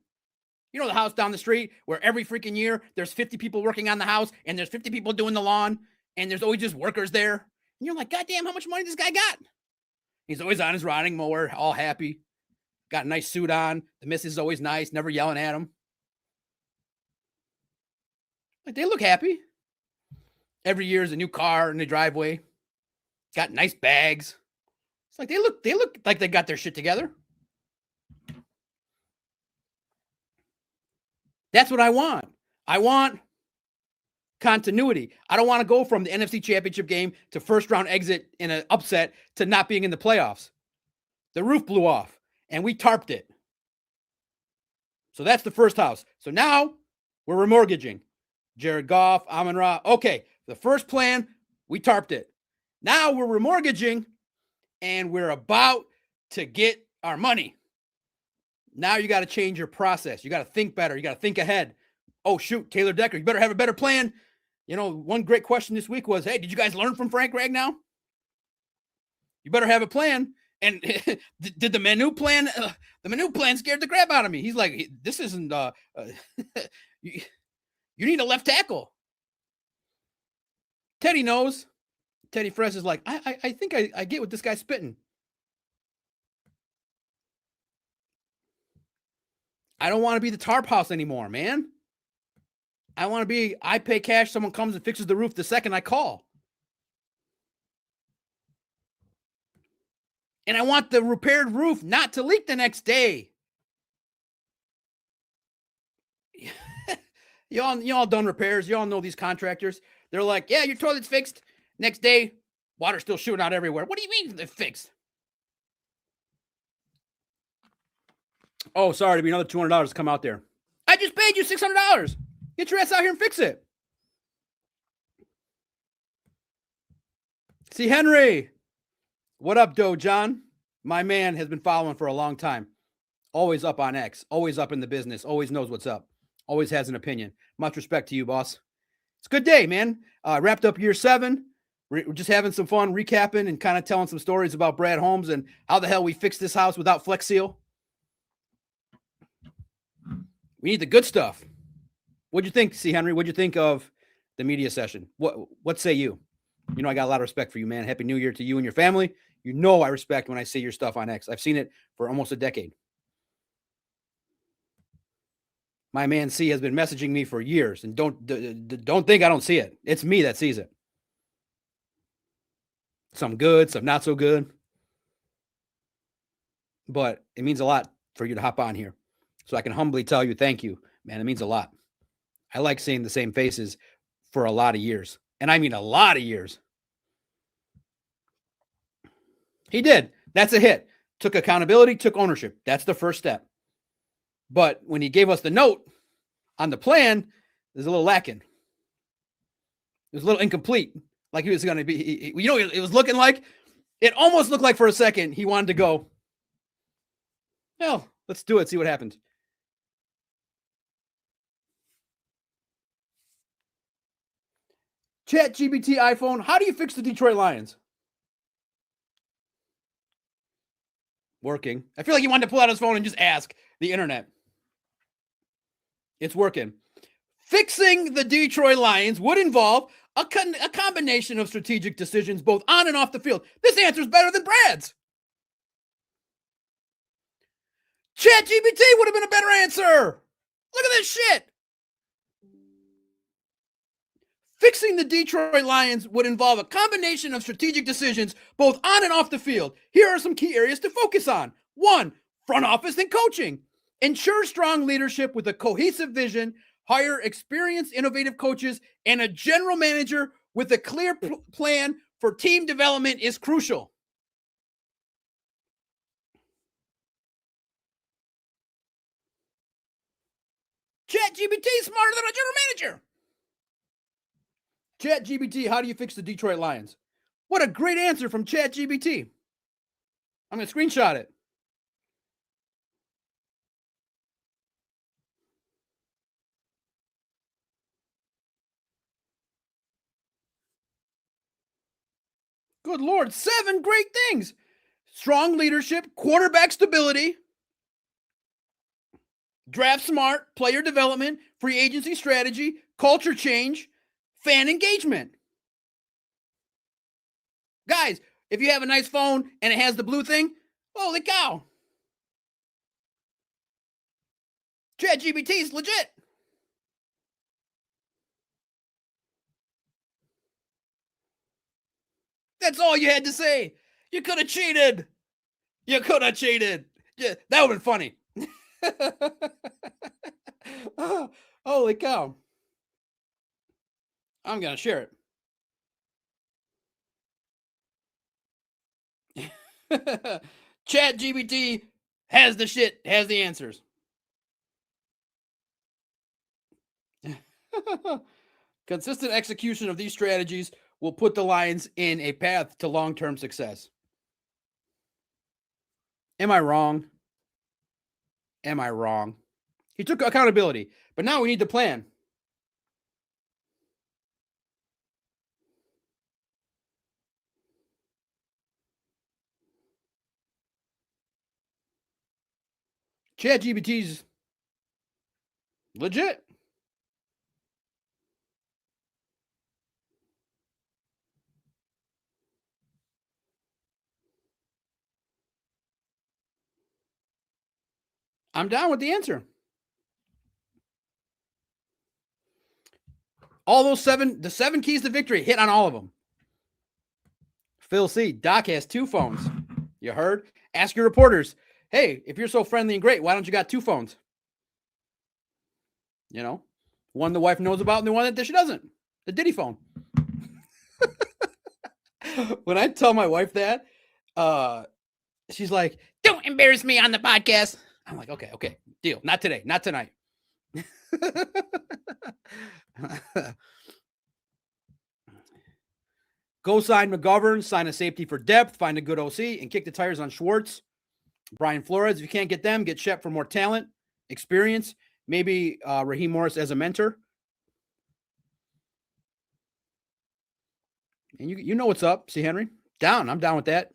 You know the house down the street where every freaking year there's 50 people working on the house and there's 50 people doing the lawn and there's always just workers there. And you're like, God damn, how much money this guy got? He's always on his riding mower, all happy. Got a nice suit on. The missus is always nice, never yelling at him. Like, they look happy. Every year is a new car in the driveway. Got nice bags. It's like they look like they got their shit together. That's what I want. I want continuity. I don't want to go from the NFC Championship game to first round exit in an upset to not being in the playoffs. The roof blew off and we tarped it. So that's the first house. So now we're remortgaging. Jared Goff, Amon-Ra. Okay, the first plan, we tarped it. Now we're remortgaging and we're about to get our money. Now you got to change your process. You got to think better. You got to think ahead. Oh, shoot, Taylor Decker, you better have a better plan. You know, one great question this week was, hey, did you guys learn from Frank Ragnow? You better have a plan. And did the menu plan? The menu plan scared the crap out of me. He's like, this isn't, you need a left tackle. Teddy knows. Teddy Fresh is like, I think I get what this guy's spitting. I don't want to be the tarp house anymore, man. I want to be, I pay cash, someone comes and fixes the roof the second I call. And I want the repaired roof not to leak the next day. You all done repairs. You all know these contractors. They're like, yeah, your toilet's fixed. Next day, water's still shooting out everywhere. What do you mean they're fixed? Oh, sorry to be another $200 to come out there. I just paid you $600. Get your ass out here and fix it. See, Henry. What up, Doe John? My man has been following for a long time. Always up on X. Always up in the business. Always knows what's up. Always has an opinion. Much respect to you, boss. It's a good day, man. Wrapped up year 7. We're just having some fun recapping and kind of telling some stories about Brad Holmes and how the hell we fixed this house without Flex Seal. We need the good stuff. What'd you think, C. Henry? What'd you think of the media session? What say you? You know I got a lot of respect for you, man. Happy New Year to you and your family. You know I respect when I see your stuff on X. I've seen it for almost a decade. My man C has been messaging me for years, and don't think I don't see it. It's me that sees it. Some good, some not so good. But it means a lot for you to hop on here. So I can humbly tell you thank you, man. It means a lot. I like seeing the same faces for a lot of years. And I mean a lot of years. He did. That's a hit. Took accountability, took ownership. That's the first step. But when he gave us the note on the plan, there's a little lacking. It was a little incomplete. Like he was going to be, it was looking like, it almost looked like for a second he wanted to go, hell, let's do it, see what happens. ChatGPT iPhone, how do you fix the Detroit Lions? Working. I feel like he wanted to pull out his phone and just ask the internet. It's working. Fixing the Detroit Lions would involve a combination of strategic decisions both on and off the field. This answer is better than Brad's. ChatGPT would have been a better answer. Look at this shit. Fixing the Detroit Lions would involve a combination of strategic decisions both on and off the field. Here are some key areas to focus on. 1, front office and coaching. Ensure strong leadership with a cohesive vision. Hire experienced, innovative coaches, and a general manager with a clear plan for team development is crucial. ChatGPT is smarter than a general manager. ChatGPT, how do you fix the Detroit Lions? What a great answer from ChatGPT. I'm going to screenshot it. Good Lord, 7 great things. Strong leadership, quarterback stability, draft smart, player development, free agency strategy, culture change, fan engagement. Guys, if you have a nice phone and it has the blue thing, holy cow. ChatGPT is legit. That's all you had to say. You could have cheated. You could have cheated. Yeah, that would have been funny. Oh, holy cow. I'm going to share it. ChatGPT has the shit, has the answers. Consistent execution of these strategies will put the Lions in a path to long-term success. Am I wrong? Am I wrong? He took accountability, but now we need the plan. ChatGPT's legit. I'm down with the answer. All those the 7 keys to victory, hit on all of them. Phil C. Doc has 2 phones. You heard? Ask your reporters, hey, if you're so friendly and great, why don't you got 2 phones? You know, one the wife knows about and the one that she doesn't. The Diddy phone. When I tell my wife that, she's like, don't embarrass me on the podcast. I'm like, okay, deal. Not today, not tonight. Go sign McGovern, sign a safety for depth, find a good OC, and kick the tires on Schwartz. Brian Flores, if you can't get them, get Shep for more talent, experience, maybe Raheem Morris as a mentor. And you know what's up, C. Henry. Down. I'm down with that.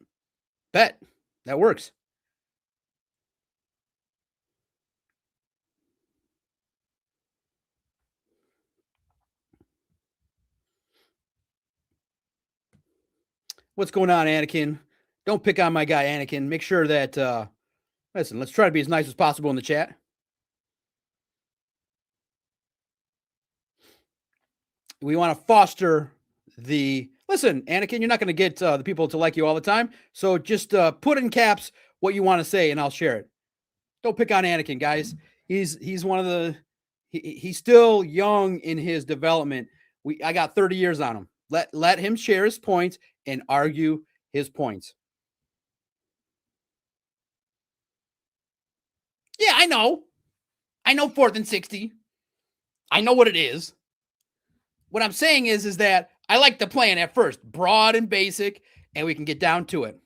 Bet. That works. What's going on, Anakin? Don't pick on my guy, Anakin. Make sure that, listen, let's try to be as nice as possible in the chat. We want to foster listen, Anakin, you're not going to get the people to like you all the time. So just put in caps what you want to say and I'll share it. Don't pick on Anakin, guys. He's one of the, he's still young in his development. I got 30 years on him. Let him share his points and argue his points. Yeah, I know 4th and 60. I know what it is. What I'm saying is that I like the plan at first, broad and basic, and we can get down to it.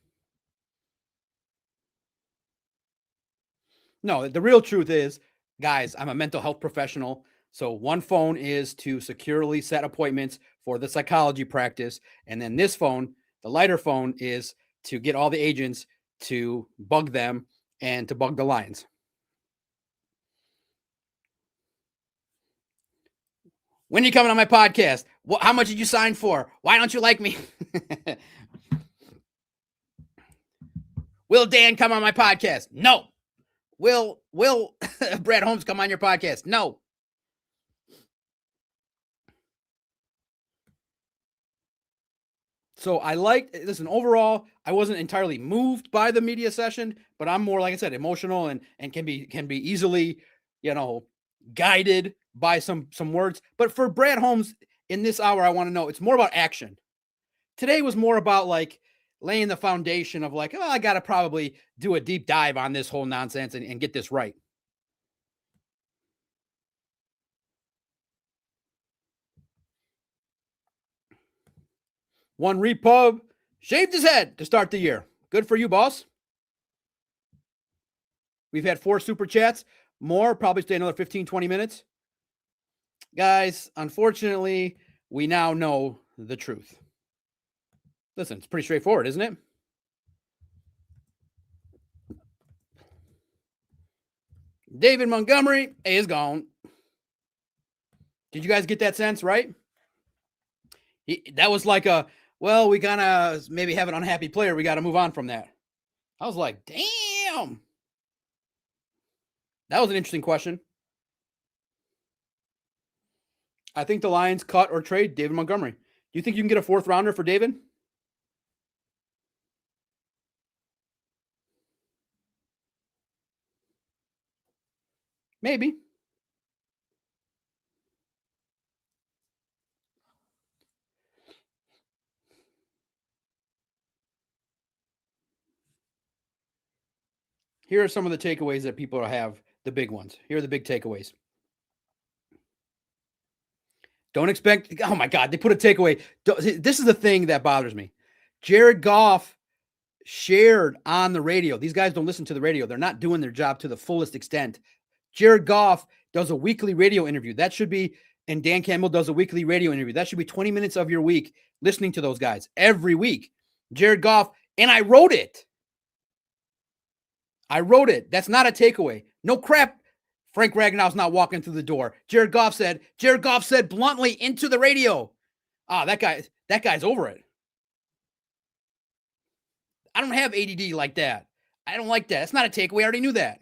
No, the real truth is, guys, I'm a mental health professional. So one phone is to securely set appointments for the psychology practice. And then this phone, the lighter phone, is to get all the agents to bug them and to bug the Lions. When are you coming on my podcast? How much did you sign for? Why don't you like me? Will Dan come on my podcast? No. Will Brad Holmes come on your podcast? No. So listen, overall, I wasn't entirely moved by the media session, but I'm more, like I said, emotional and can be easily, guided by some words. But for Brad Holmes in this hour, I want to know, it's more about action. Today was more about like laying the foundation of like, I got to probably do a deep dive on this whole nonsense and get this right. One repub shaved his head to start the year. Good for you, boss. We've had 4 super chats. More, probably stay another 15, 20 minutes. Guys, unfortunately, we now know the truth. Listen, it's pretty straightforward, isn't it? David Montgomery is gone. Did you guys get that sense, right? That was like we gotta maybe have an unhappy player. We got to move on from that. I was like, damn. That was an interesting question. I think the Lions cut or trade David Montgomery. Do you think you can get a 4th rounder for David? Maybe. Here are some of the takeaways that people have, the big ones. Here are the big takeaways. Don't expect, oh my God, they put a takeaway. This is the thing that bothers me. Jared Goff shared on the radio. These guys don't listen to the radio. They're not doing their job to the fullest extent. Jared Goff does a weekly radio interview. That should be, and Dan Campbell does a weekly radio interview. That should be 20 minutes of your week listening to those guys every week. Jared Goff, and I wrote it. That's not a takeaway. No crap. Frank Ragnow's not walking through the door. Jared Goff said bluntly into the radio. That guy's over it. I don't have ADD like that. I don't like that. That's not a takeaway. I already knew that.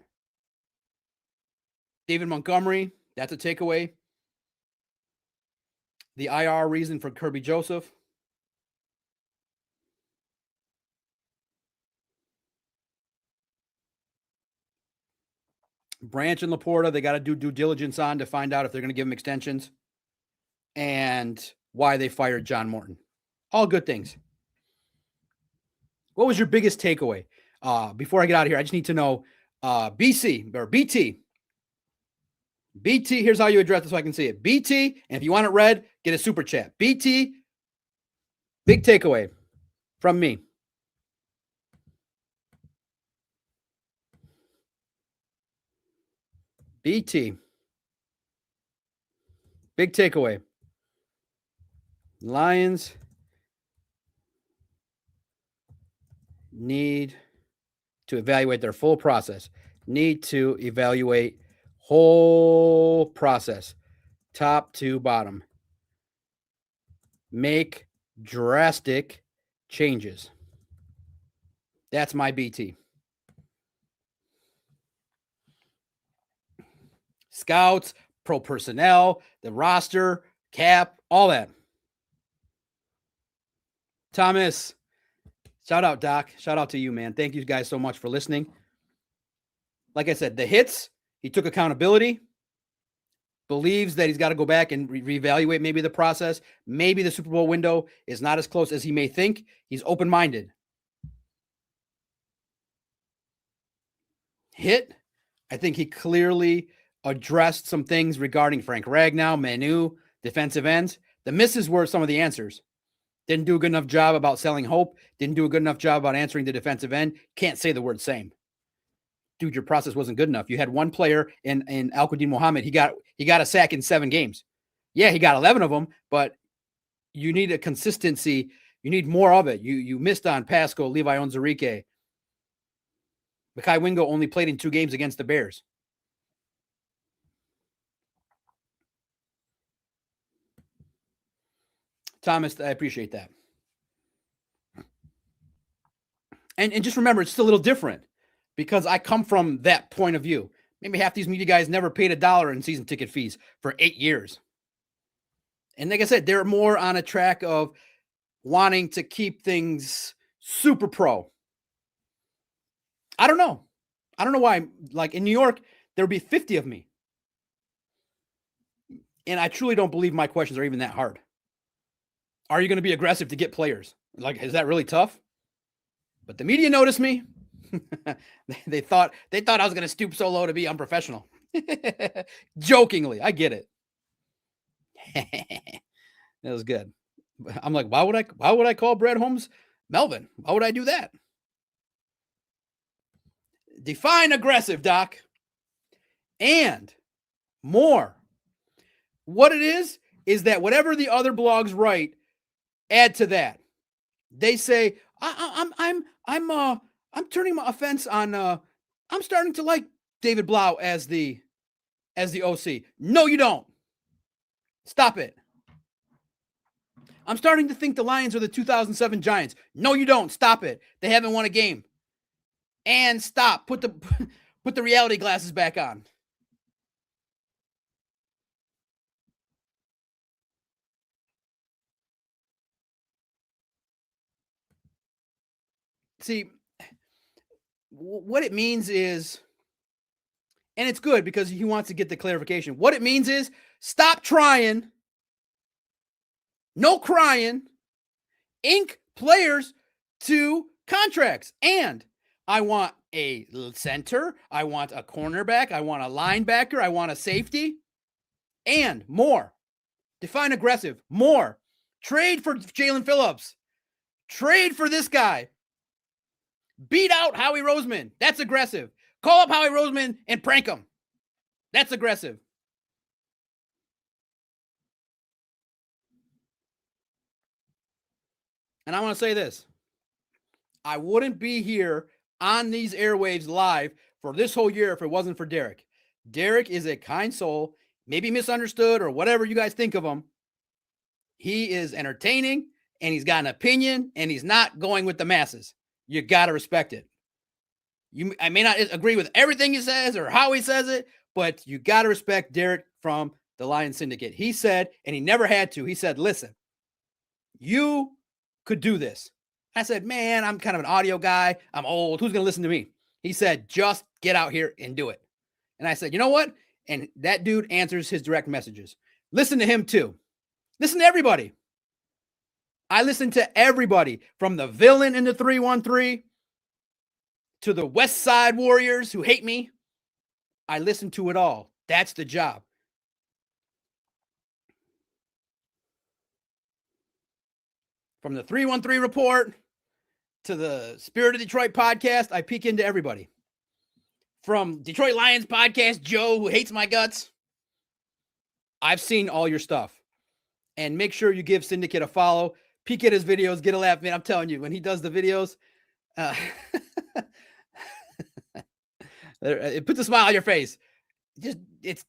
David Montgomery, that's a takeaway. The IR reason for Kirby Joseph. Branch and Laporta, they got to do due diligence on to find out if they're going to give him extensions and why they fired John Morton. All good things. What was your biggest takeaway? Before I get out of here, I just need to know BC or BT. BT, here's how you address this so I can see it. BT, and if you want it read, get a super chat. BT, big takeaway from me. BT, big takeaway. Lions need to evaluate their full process. Need to evaluate whole process, top to bottom. Make drastic changes. That's my BT. Scouts, pro personnel, the roster, cap, all that. Thomas, shout out, Doc. Shout out to you, man. Thank you guys so much for listening. Like I said, the hits, he took accountability, believes that he's got to go back and reevaluate maybe the process. Maybe the Super Bowl window is not as close as he may think. He's open-minded. Hit, I think he clearly addressed some things regarding Frank Ragnow, Manu, defensive ends. The misses were some of the answers. Didn't do a good enough job about selling hope. Didn't do a good enough job about answering the defensive end. Can't say the word same. Dude, your process wasn't good enough. You had one player in Al-Qadim Muhammad. He got a sack in 7 games. Yeah, he got 11 of them, but you need a consistency. You need more of it. You missed on Pascal, Levi Onwuzurike. Mekhi Wingo only played in 2 games against the Bears. Thomas, I appreciate that. And just remember, it's still a little different because I come from that point of view. Maybe half these media guys never paid $1 in season ticket fees for 8 years. And like I said, they're more on a track of wanting to keep things super pro. I don't know. I don't know why. Like in New York, there would be 50 of me. And I truly don't believe my questions are even that hard. Are you going to be aggressive to get players? Like, is that really tough? But the media noticed me. they thought I was going to stoop so low to be unprofessional. Jokingly, I get it. That was good. I'm like, why would I call Brad Holmes Melvin? Why would I do that? Define aggressive, Doc. And more. What it is that whatever the other blogs write, add to that. They say, I'm turning my offense on. I'm starting to like David Blau as the OC. No, you don't. Stop it. I'm starting to think the Lions are the 2007 Giants. No, you don't. Stop it. They haven't won a game. And stop. Put the reality glasses back on. See, what it means is, and it's good because he wants to get the clarification. What it means is stop trying. No crying. Ink players to contracts. And I want a center. I want a cornerback. I want a linebacker. I want a safety. And more. Define aggressive. More. Trade for Jalen Phillips. Trade for this guy. Beat out Howie Roseman. That's aggressive. Call up Howie Roseman and prank him. That's aggressive. And I want to say this. I wouldn't be here on these airwaves live for this whole year if it wasn't for Derek. Derek is a kind soul, maybe misunderstood or whatever you guys think of him. He is entertaining and he's got an opinion and he's not going with the masses. You got to respect it. I may not agree with everything he says or how he says it, but you got to respect Derek from the Lions Syndicate. He said, and he never had to, he said, listen, you could do this. I said, man, I'm kind of an audio guy. I'm old. Who's going to listen to me? He said, just get out here and do it. And I said, you know what? And that dude answers his direct messages. Listen to him too. Listen to everybody. I listen to everybody from the villain in the 313 to the West Side Warriors who hate me. I listen to it all. That's the job. From the 313 report to the Spirit of Detroit podcast, I peek into everybody. From Detroit Lions podcast, Joe, who hates my guts. I've seen all your stuff. And make sure you give Syndicate a follow. Peek at his videos, get a laugh. Man, I'm telling you, when he does the videos, it puts a smile on your face.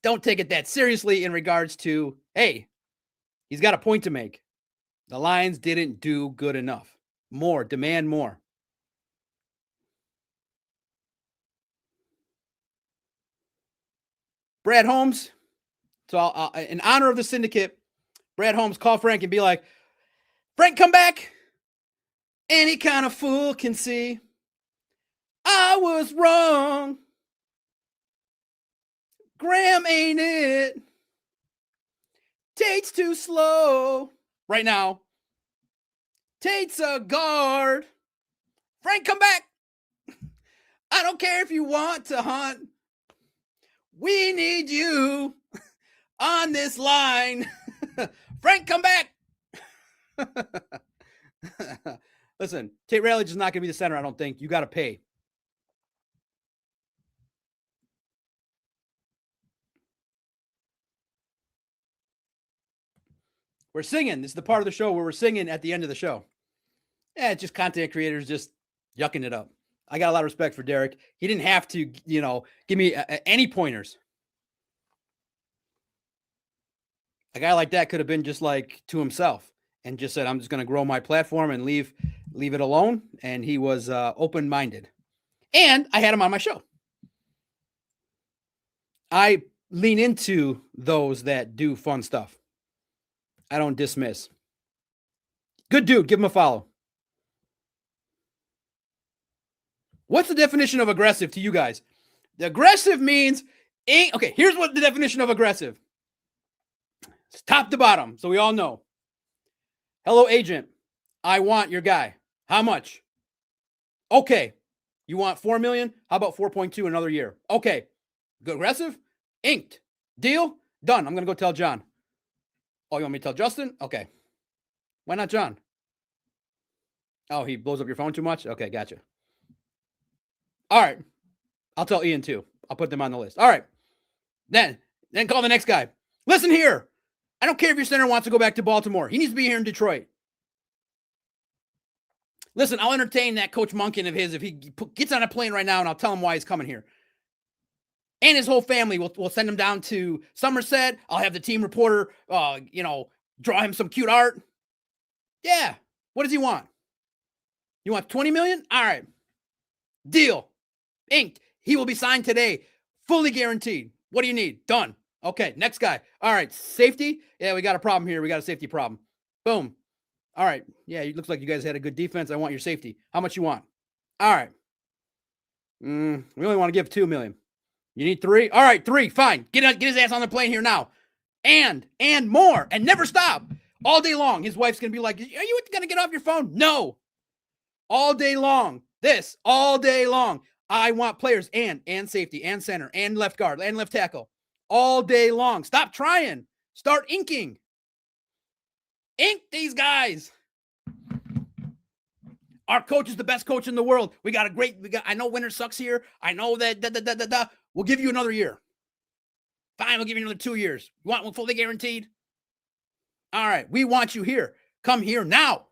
Don't take it that seriously in regards to, hey, he's got a point to make. The Lions didn't do good enough. More, demand more. Brad Holmes. So in honor of the Syndicate, Brad Holmes, call Frank and be like, Frank, come back. Any kind of fool can see I was wrong. Graham ain't it. Tate's too slow. Right now, Tate's a guard. Frank, come back. I don't care if you want to hunt. We need you on this line. Frank, come back. Listen, Tate Ralledge is not going to be the center, I don't think. You got to pay. We're singing. This is the part of the show where we're singing at the end of the show. Yeah, it's just content creators just yucking it up. I got a lot of respect for Derek. He didn't have to, give me any pointers. A guy like that could have been just like to himself and just said, I'm just going to grow my platform and leave it alone. And he was open-minded. And I had him on my show. I lean into those that do fun stuff. I don't dismiss. Good dude. Give him a follow. What's the definition of aggressive to you guys? The aggressive means, okay, here's what the definition of aggressive. It's top to bottom, so we all know. Hello, agent. I want your guy. How much? Okay. You want 4 million? How about 4.2 another year? Okay. Good aggressive? Inked. Deal? Done. I'm going to go tell John. Oh, you want me to tell Justin? Okay. Why not John? Oh, he blows up your phone too much? Okay, gotcha. All right. I'll tell Ian too. I'll put them on the list. All right. Then call the next guy. Listen here. I don't care if your center wants to go back to Baltimore. He needs to be here in Detroit. Listen, I'll entertain that Coach Monken of his if he gets on a plane right now, and I'll tell him why he's coming here. And his whole family will send him down to Somerset. I'll have the team reporter, draw him some cute art. Yeah. What does he want? You want 20 million? All right. Deal. Inked. He will be signed today. Fully guaranteed. What do you need? Done. Okay. Next guy. All right. Safety. Yeah, we got a problem here. We got a safety problem. Boom. All right. Yeah, it looks like you guys had a good defense. I want your safety. How much you want? All right. We only want to give 2 million. You need 3? All right, 3. Fine. Get his ass on the plane here now. And more. And never stop. All day long. His wife's going to be like, are you going to get off your phone? No. All day long. This. All day long. I want players and safety and center and left guard and left tackle. All day long. Stop trying. Start inking. Ink these guys. Our coach is the best coach in the world. I know winter sucks here. I know that, We'll give you another year. Fine, we'll give you another 2 years. You want one fully guaranteed? All right, we want you here. Come here now.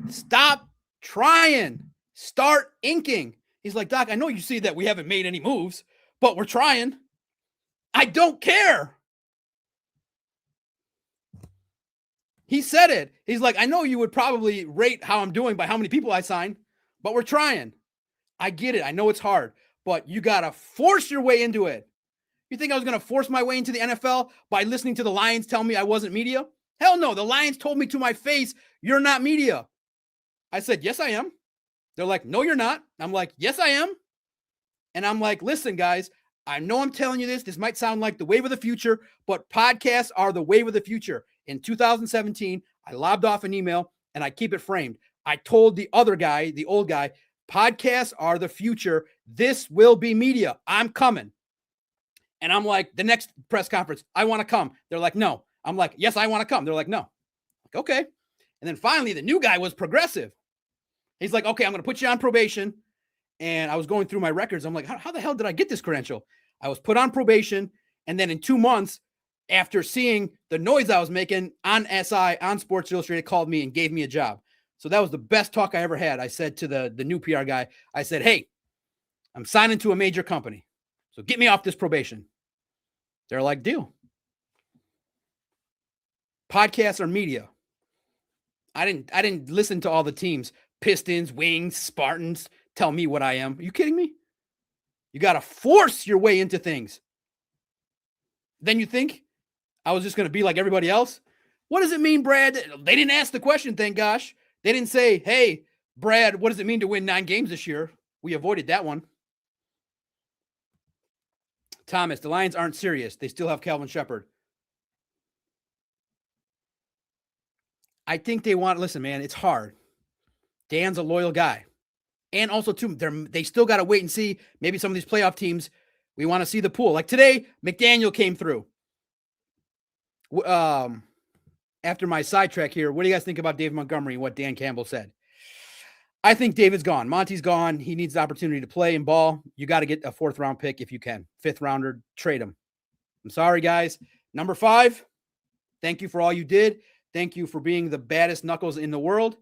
Stop trying. Start inking. He's like, Doc, I know you see that we haven't made any moves, but we're trying. I don't care. He said it. He's like, I know you would probably rate how I'm doing by how many people I sign, but we're trying. I get it. I know it's hard, but you got to force your way into it. You think I was going to force my way into the NFL by listening to the Lions tell me I wasn't media? Hell no. The Lions told me to my face, you're not media. I said, yes, I am. They're like, no, you're not. I'm like, yes, I am. And I'm like, listen, guys, I know I'm telling you this. This might sound like the wave of the future, but podcasts are the wave of the future. In 2017, I lobbed off an email and I keep it framed. I told the other guy, the old guy, podcasts are the future. This will be media. I'm coming. And I'm like, the next press conference, I want to come. They're like, no. I'm like, yes, I want to come. They're like, no. Like, okay. And then finally, the new guy was progressive. He's like, okay, I'm going to put you on probation. And I was going through my records. I'm like, how the hell did I get this credential? I was put on probation. And then in 2 months, after seeing the noise I was making on SI, on Sports Illustrated, called me and gave me a job. So that was the best talk I ever had. I said to the new PR guy, I said, hey, I'm signing to a major company. So get me off this probation. They're like, deal. Podcasts are media. I didn't listen to all the teams, Pistons, Wings, Spartans, tell me what I am. Are you kidding me? You got to force your way into things. Then you think I was just going to be like everybody else? What does it mean, Brad? They didn't ask the question, thank gosh. They didn't say, hey, Brad, what does it mean to win 9 games this year? We avoided that one. Thomas, the Lions aren't serious. They still have Calvin Shepard. I think they want, listen, man, it's hard. Dan's a loyal guy. And also, too, they still got to wait and see. Maybe some of these playoff teams, we want to see the pool. Like today, McDaniel came through. After my sidetrack here, what do you guys think about David Montgomery and what Dan Campbell said? I think David's gone. Monty's gone. He needs the opportunity to play and ball. You got to get a 4th round pick if you can. 5th rounder, trade him. I'm sorry, guys. Number 5, thank you for all you did. Thank you for being the baddest knuckles in the world.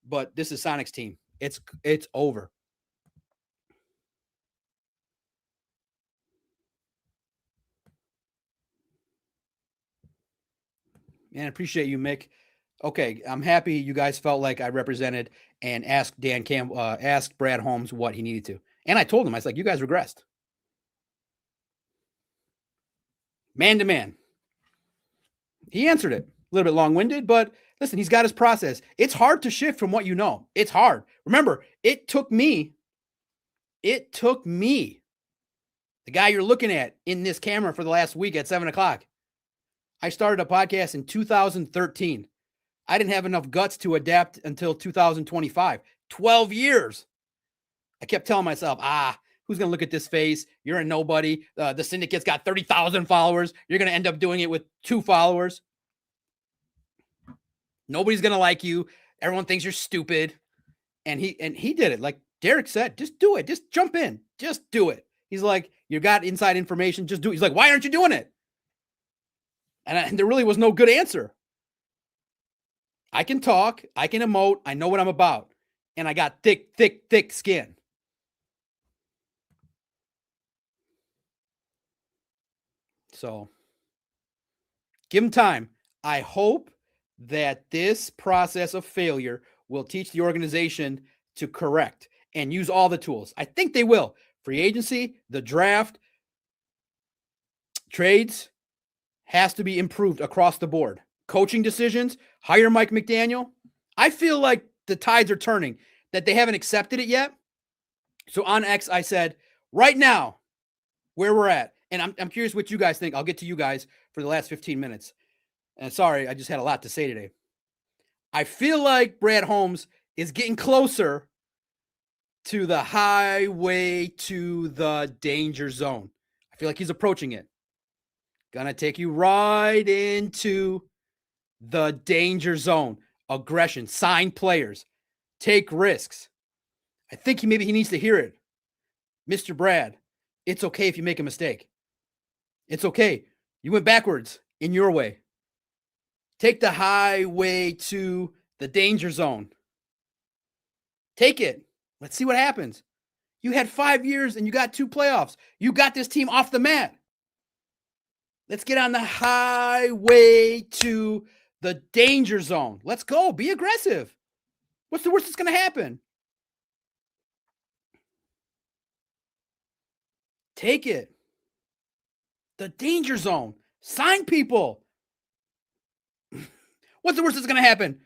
But this is Sonic's team. It's over. Man, I appreciate you, Mick. Okay, I'm happy you guys felt like I represented and asked asked Brad Holmes what he needed to. And I told him, I was like, you guys regressed. Man to man. He answered it. A little bit long-winded, but listen, he's got his process. It's hard to shift from what you know. It's hard. Remember, it took me, the guy you're looking at in this camera for the last week at 7 o'clock. I started a podcast in 2013. I didn't have enough guts to adapt until 2025. 12 years. I kept telling myself, who's going to look at this face? You're a nobody. The syndicate's got 30,000 followers. You're going to end up doing it with 2 followers. Nobody's going to like you. Everyone thinks you're stupid. And he did it. Like Derek said, just do it. Just jump in. Just do it. He's like, you got inside information. Just do it. He's like, why aren't you doing it? And there really was no good answer. I can talk. I can emote. I know what I'm about. And I got thick skin. So give him time. I hope that this process of failure will teach the organization to correct and use all the tools. I think they will. Free agency, the draft, trades has to be improved across the board. Coaching decisions, hire Mike McDaniel. I feel like the tides are turning, that they haven't accepted it yet. So on X, I said, right now, where we're at, and I'm curious what you guys think. I'll get to you guys for the last 15 minutes. And sorry, I just had a lot to say today. I feel like Brad Holmes is getting closer to the highway to the danger zone. I feel like he's approaching it. Gonna take you right into the danger zone. Aggression, sign players, take risks. I think maybe he needs to hear it. Mr. Brad, it's okay if you make a mistake. It's okay. You went backwards in your way. Take the highway to the danger zone. Take it. Let's see what happens. You had 5 years and you got 2 playoffs. You got this team off the mat. Let's get on the highway to the danger zone. Let's go. Be aggressive. What's the worst that's going to happen? Take it. The danger zone. Sign people. What's the worst that's going to happen?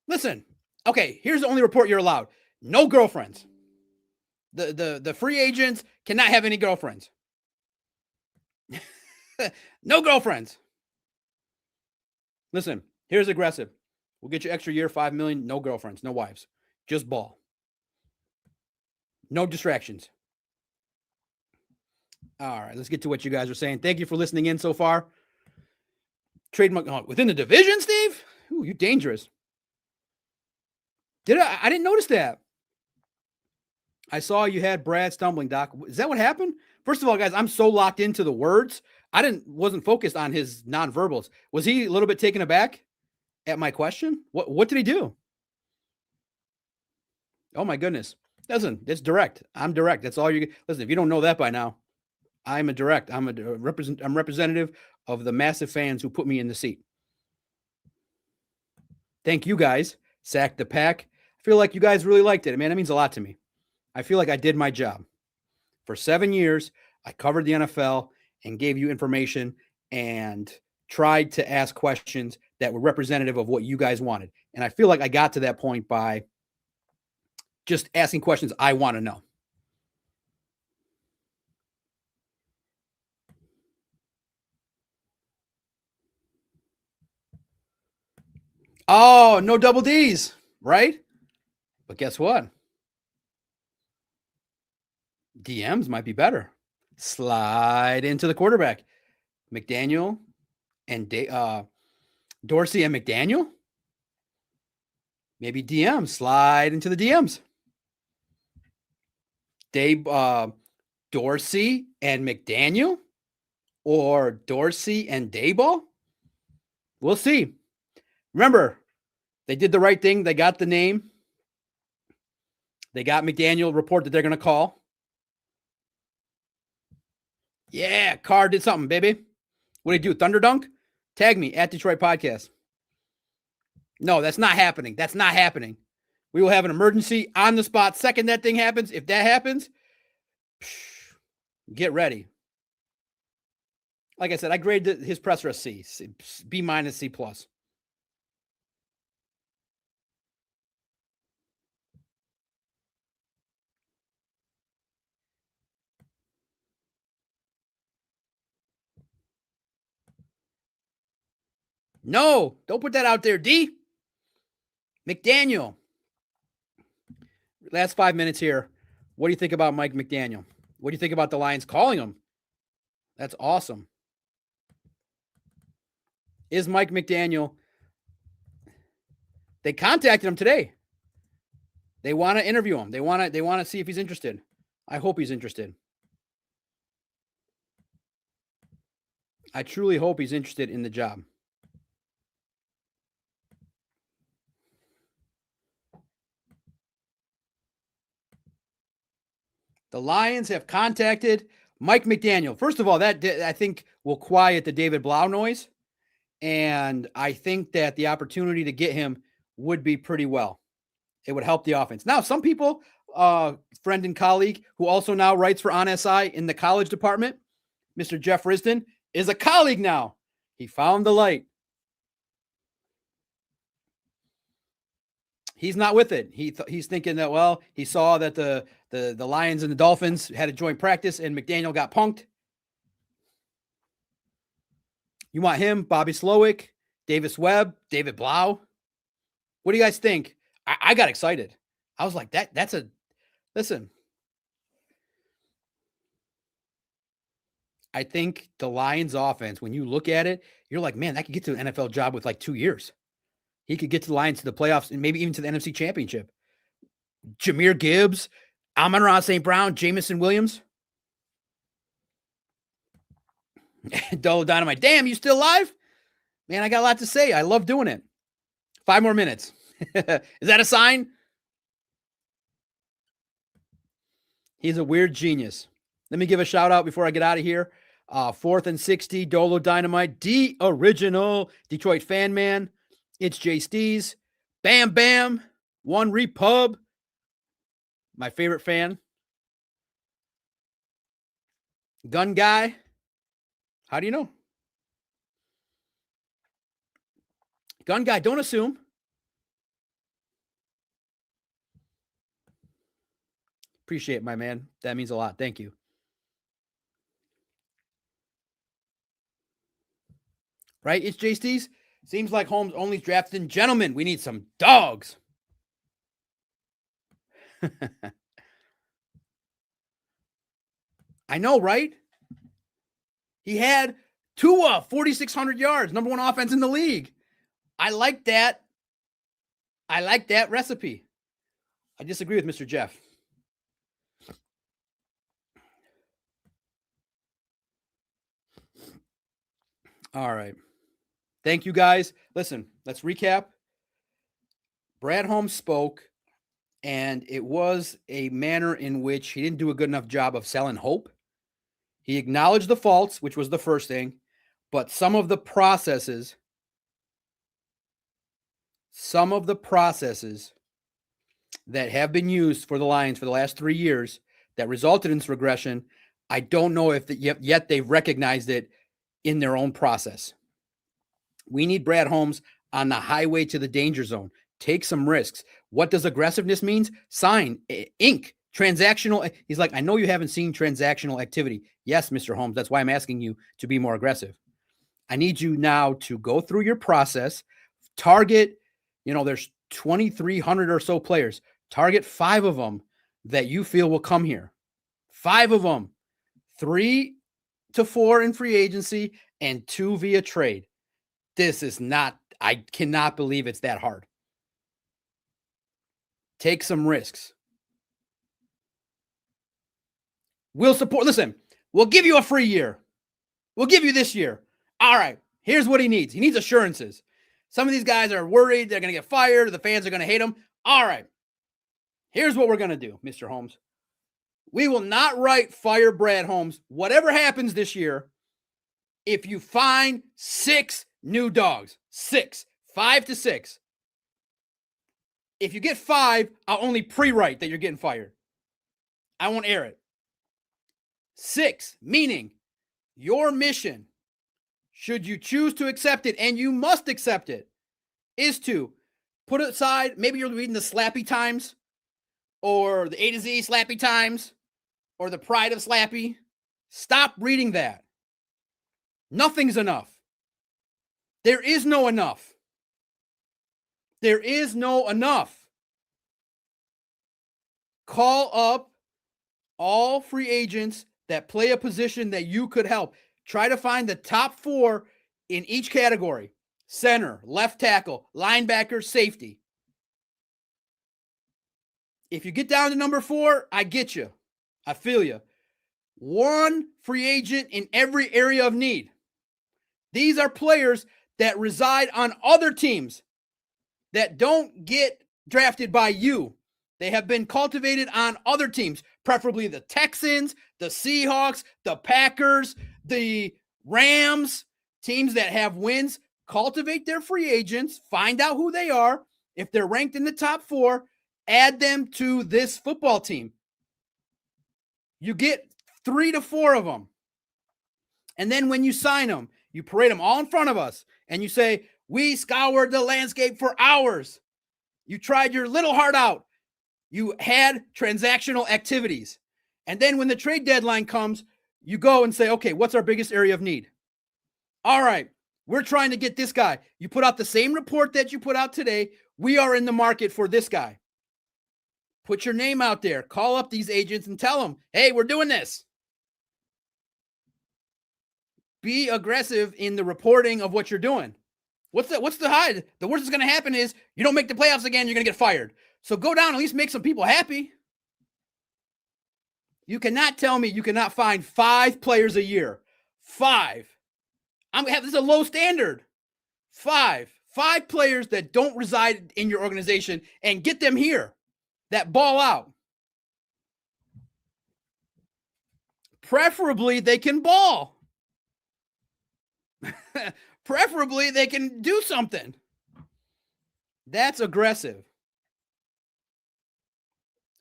Listen. Okay, here's the only report you're allowed. No girlfriends. The free agents cannot have any girlfriends. No girlfriends. Listen, here's aggressive. We'll get you extra year, $5 million. No girlfriends, no wives. Just ball. No distractions. All right, let's get to what you guys are saying. Thank you for listening in so far. Trademark within the division, Steve? Ooh, you're dangerous. I didn't notice that. I saw you had Brad stumbling, Doc. Is that what happened? First of all, guys, I'm so locked into the words. Wasn't focused on his nonverbals. Was he a little bit taken aback at my question? What did he do? Oh my goodness. Listen, it's direct. I'm direct. That's all you listen. If you don't know that by now, I'm a direct. I'm representative of the massive fans who put me in the seat. Thank you guys. Sack the pack. I feel like you guys really liked it. Man, that means a lot to me. I feel like I did my job. For 7 years, I covered the NFL and gave you information and tried to ask questions that were representative of what you guys wanted. And I feel like I got to that point by just asking questions I want to know. Oh, no double D's, right? But guess what? DMs might be better. slide into the quarterback. McDaniel and Dorsey and McDaniel. Maybe DM, slide into the DMs. Dorsey and McDaniel, or Dorsey and Daboll. We'll see. Remember, they did the right thing. They got the name. They got McDaniel report that they're going to call. Yeah, Carr did something, baby. What did he do? Thunder dunk? Tag me at Detroit Podcast. No, that's not happening. That's not happening. We will have an emergency on the spot. Second that thing happens, if that happens, get ready. Like I said, I graded his presser a C, B minus, C plus. No, don't put that out there, D. McDaniel. Last 5 minutes here. What do you think about Mike McDaniel? What do you think about the Lions calling him? That's awesome. Is Mike McDaniel? They contacted him today. They want to interview him. They want to see if he's interested. I hope he's interested. I truly hope he's interested in the job. The Lions have contacted Mike McDaniel. First of all, that I think will quiet the David Blau noise. And I think that the opportunity to get him would be pretty well. It would help the offense. Now, some people, friend and colleague, who also now writes for On SI in the college department, Mr. Jeff Risden, is a colleague now. He found the light. He's not with it. He's thinking that, well, he saw that the Lions and the Dolphins had a joint practice and McDaniel got punked. You want him, Bobby Slowick, Davis Webb, David Blau. What do you guys think? I got excited. I was like, listen. I think the Lions offense, when you look at it, you're like, man, that could get to an NFL job with like 2 years. He could get to the Lions to the playoffs and maybe even to the NFC Championship. Jahmyr Gibbs, Amon-Ra St. Brown, Jamison Williams. Dolo Dynamite. Damn, you still alive? Man, I got a lot to say. I love doing it. 5 more minutes. Is that a sign? He's a weird genius. Let me give a shout out before I get out of here. 4th and 60, Dolo Dynamite, the original Detroit fan man. It's Jay Stees. Bam Bam. One Repub. My favorite fan. Gun Guy. How do you know? Gun Guy, don't assume. Appreciate it, my man. That means a lot. Thank you. Right? It's Jay Stees. Seems like Holmes only drafted gentlemen. We need some dogs. I know, right? He had Tua, 4,600 yards, number 1 offense in the league. I like that. I like that recipe. I disagree with Mr. Jeff. All right. Thank you, guys. Listen, let's recap. Brad Holmes spoke, and it was a manner in which he didn't do a good enough job of selling hope. He acknowledged the faults, which was the first thing, but some of the processes that have been used for the Lions for the last 3 years that resulted in this regression, I don't know if yet they've recognized it in their own process. We need Brad Holmes on the highway to the danger zone. Take some risks. What does aggressiveness mean? Sign, ink, transactional. He's like, I know you haven't seen transactional activity. Yes, Mr. Holmes. That's why I'm asking you to be more aggressive. I need you now to go through your process, target, there's 2,300 or so players. Target 5 of them that you feel will come here. 5 of them. 3 to 4 in free agency and 2 via trade. This is not, I cannot believe it's that hard. Take some risks. We'll support, listen, we'll give you a free year. We'll give you this year. All right, here's what he needs. He needs assurances. Some of these guys are worried they're going to get fired. The fans are going to hate him. All right, here's what we're going to do, Mr. Holmes. We will not fire Brad Holmes. Whatever happens this year, if you find 6 new dogs, 5 to 6. If you get 5, I'll only pre-write that you're getting fired. I won't air it. 6, meaning your mission, should you choose to accept it, and you must accept it, is to put aside, maybe you're reading the Slappy Times or the A to Z Slappy Times or the Pride of Slappy. Stop reading that. Nothing's enough. There is no enough. There is no enough. Call up all free agents that play a position that you could help. Try to find the top 4 in each category. Center, left tackle, linebacker, safety. If you get down to number 4, I get you. I feel you. 1 free agent in every area of need. These are players that reside on other teams that don't get drafted by you. They have been cultivated on other teams, preferably the Texans, the Seahawks, the Packers, the Rams, teams that have wins. Cultivate their free agents, find out who they are. If they're ranked in the top 4, add them to this football team. You get 3 to 4 of them. And then when you sign them, you parade them all in front of us and you say, we scoured the landscape for hours. You tried your little heart out. You had transactional activities. And then when the trade deadline comes, you go and say, okay, what's our biggest area of need? All right, we're trying to get this guy. You put out the same report that you put out today. We are in the market for this guy. Put your name out there. Call up these agents and tell them, hey, we're doing this. Be aggressive in the reporting of what you're doing. What's the hide? The worst that's going to happen is you don't make the playoffs again, you're going to get fired. So go down, at least make some people happy. You cannot tell me you cannot find 5 players a year. 5. This is a low standard. 5 players that don't reside in your organization and get them here that ball out. Preferably they can ball. Preferably they can do something. That's aggressive.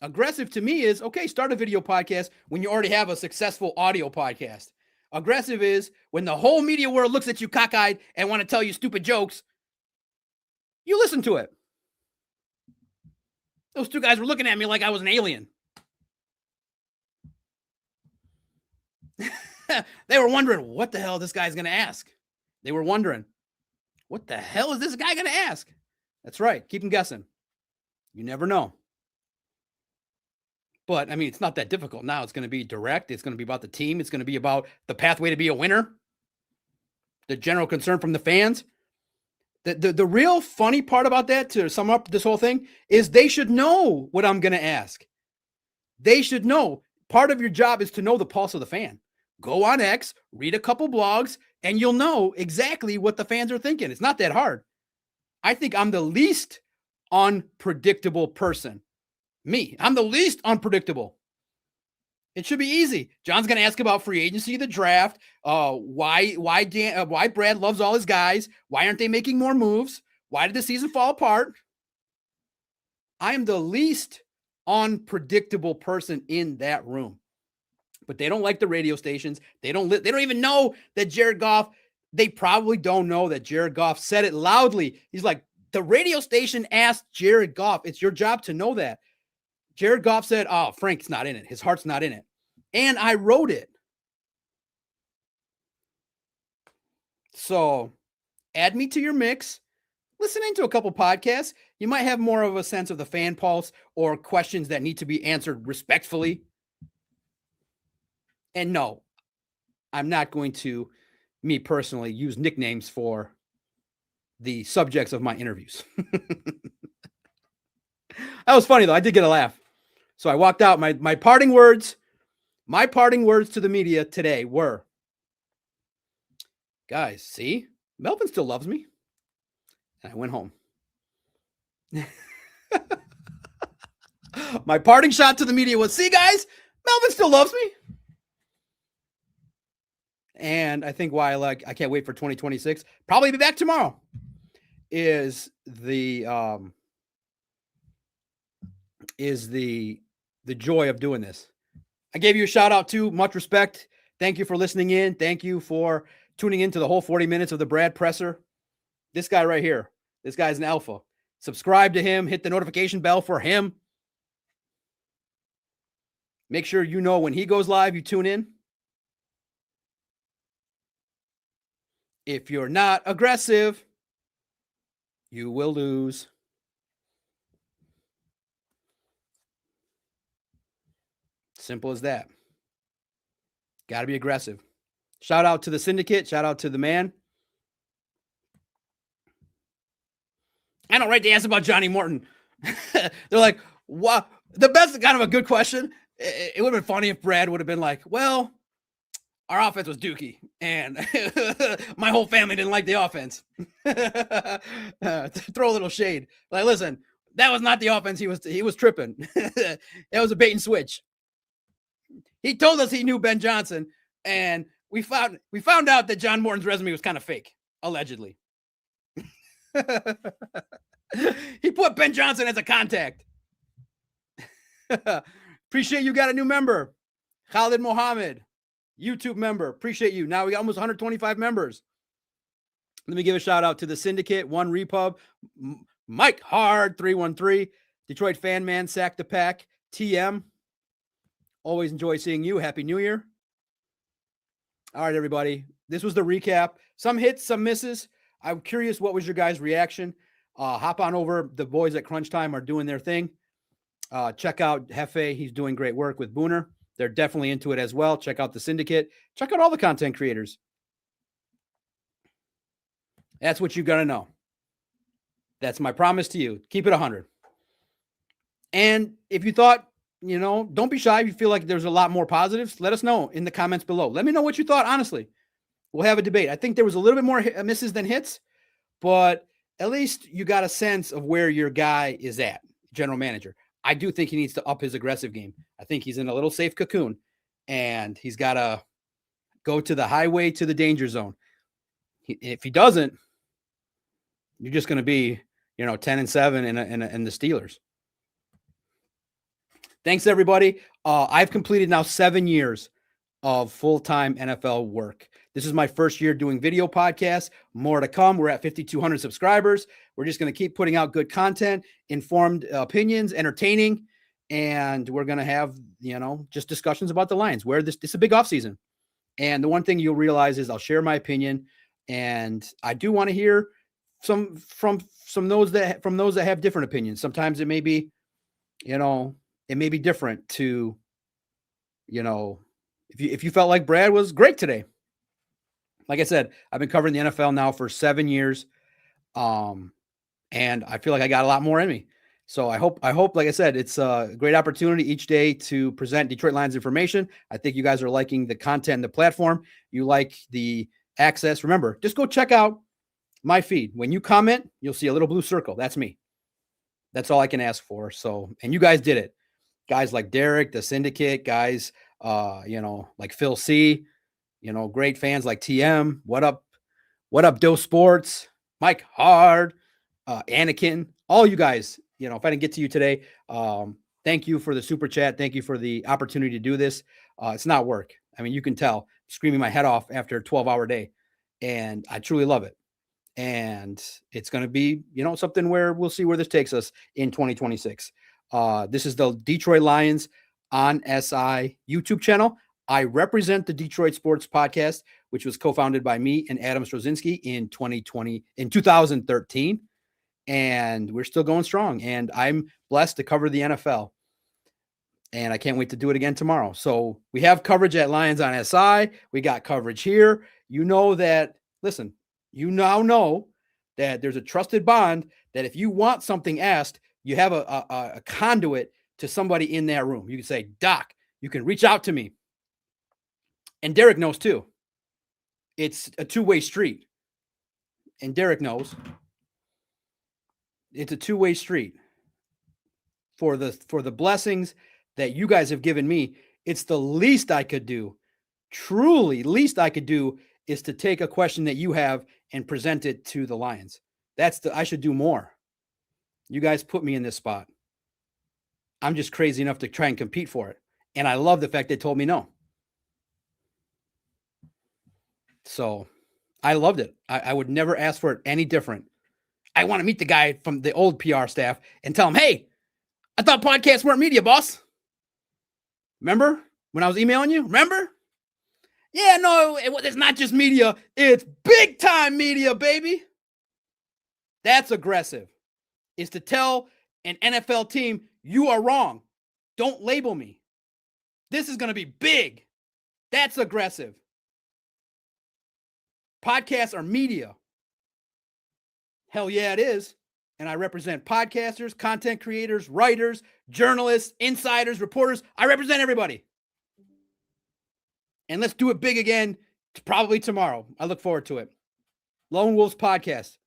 Aggressive to me is, okay, start a video podcast when you already have a successful audio podcast. Aggressive is when the whole media world looks at you cockeyed and want to tell you stupid jokes. You listen to it. Those 2 guys were looking at me like I was an alien. They were wondering, what the hell this guy's going to ask? They were wondering, what the hell is this guy going to ask? That's right. Keep them guessing. You never know. But, I mean, it's not that difficult now. It's going to be direct. It's going to be about the team. It's going to be about the pathway to be a winner. The general concern from the fans. The real funny part about that, to sum up this whole thing, is they should know what I'm going to ask. They should know. Part of your job is to know the pulse of the fan. Go on X, read a couple blogs, and you'll know exactly what the fans are thinking. It's not that hard. I think I'm the least unpredictable person. I'm the least unpredictable. It should be easy. John's going to ask about free agency, the draft, why Brad loves all his guys. Why aren't they making more moves? Why did the season fall apart? I am the least unpredictable person in that room. But they don't like the radio stations. They don't even know that Jared Goff, they probably don't know that Jared Goff said it loudly. He's like, the radio station asked Jared Goff. It's your job to know that. Jared Goff said, oh, Frank's not in it. His heart's not in it. And I wrote it. So add me to your mix. Listening to a couple podcasts, you might have more of a sense of the fan pulse or questions that need to be answered respectfully. And no, I'm not going to, me personally, use nicknames for the subjects of my interviews. That was funny, though. I did get a laugh. So I walked out. My parting words to the media today were, guys, see, Melvin still loves me. And I went home. My parting shot to the media was, see, guys, Melvin still loves me. And I think why I can't wait for 2026, probably be back tomorrow, is the joy of doing this. I gave you a shout out too. Much respect. Thank you for listening in. Thank you for tuning into the whole 40 minutes of the Brad Presser. This guy right here, this guy's an alpha. Subscribe to him. Hit the notification bell for him. Make sure you know when he goes live, you tune in. If you're not aggressive, you will lose. Simple as that. Got to be aggressive. Shout out to the syndicate. Shout out to the man. I don't write the ass about Johnny Morton. They're like, what? The best, kind of a good question. It would have been funny if Brad would have been like, well, our offense was dookie, and my whole family didn't like the offense. Throw a little shade. Like, listen, that was not the offense. He was tripping. That was a bait and switch. He told us he knew Ben Johnson, and we found out that John Morton's resume was kind of fake, allegedly. He put Ben Johnson as a contact. Appreciate you got a new member, Khalid Mohammed, YouTube member. Appreciate you. Now we got almost 125 members. Let me give a shout out to the syndicate, One Repub, Mike Hard 313, Detroit Fan Man, Sack the Pack, TM. Always enjoy seeing you. Happy New Year. All right, everybody. This was the recap. Some hits, some misses. I'm curious, what was your guys' reaction? Hop on over. The boys at Crunch Time are doing their thing. Check out Hefe. He's doing great work with Booner. They're definitely into it as well. Check out the syndicate. Check out all the content creators. That's what you got to know. That's my promise to you. Keep it 100. And if you thought, don't be shy. If you feel like there's a lot more positives, let us know in the comments below. Let me know what you thought, honestly. We'll have a debate. I think there was a little bit more misses than hits, but at least you got a sense of where your guy is at, general manager. I do think he needs to up his aggressive game. I think he's in a little safe cocoon, and he's got to go to the highway to the danger zone. If he doesn't, you're just going to be, 10-7 in the Steelers. Thanks, everybody. I've completed now 7 years of full-time NFL work. This is my first year doing video podcasts. More to come. We're at 5,200 subscribers. We're just going to keep putting out good content, informed opinions, entertaining, and we're going to have, just discussions about the Lions, where this is a big offseason. And the one thing you'll realize is I'll share my opinion, and I do want to hear from those that have different opinions. Sometimes it may be, it may be different to, if you felt like Brad was great today. Like I said, I've been covering the NFL now for 7 years. And I feel like I got a lot more in me. So I hope, like I said, it's a great opportunity each day to present Detroit Lions information. I think you guys are liking the content and the platform. You like the access. Remember, just go check out my feed. When you comment, you'll see a little blue circle. That's me. That's all I can ask for. So, and you guys did it. Guys like Derek, the syndicate, guys, like Phil C, great fans like TM. What up, Doe Sports, Mike Hard, Anakin, all you guys, if I didn't get to you today, thank you for the super chat. Thank you for the opportunity to do this. It's not work. I mean, you can tell, screaming my head off after a 12-hour day, and I truly love it. And it's going to be, something where we'll see where this takes us in 2026. This is the Detroit Lions on SI YouTube channel. I represent the Detroit Sports Podcast, which was co-founded by me and Adam Strozinski in 2013. And we're still going strong. And I'm blessed to cover the NFL. And I can't wait to do it again tomorrow. So we have coverage at Lions on SI. We got coverage here. You know that, listen, you now know that there's a trusted bond that if you want something asked, you have a conduit to somebody in that room. You can say, Doc, you can reach out to me. And Derek knows too. It's a two-way street. And Derek knows. It's a two-way street. For the blessings that you guys have given me, it's the least I could do. Truly, least I could do is to take a question that you have and present it to the Lions. I should do more. You guys put me in this spot. I'm just crazy enough to try and compete for it. And I love the fact they told me no. So I loved it. I would never ask for it any different. I want to meet the guy from the old PR staff and tell him, hey, I thought podcasts weren't media, boss. Remember when I was emailing you? Remember? Yeah, no, it's not just media. It's big time media, baby. That's aggressive. Is to tell an NFL team, you are wrong. Don't label me. This is going to be big. That's aggressive. Podcasts are media. Hell yeah, it is. And I represent podcasters, content creators, writers, journalists, insiders, reporters. I represent everybody. And let's do it big again, probably tomorrow. I look forward to it. Lone Wolves Podcast.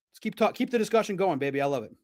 Let's keep the discussion going, baby. I love it.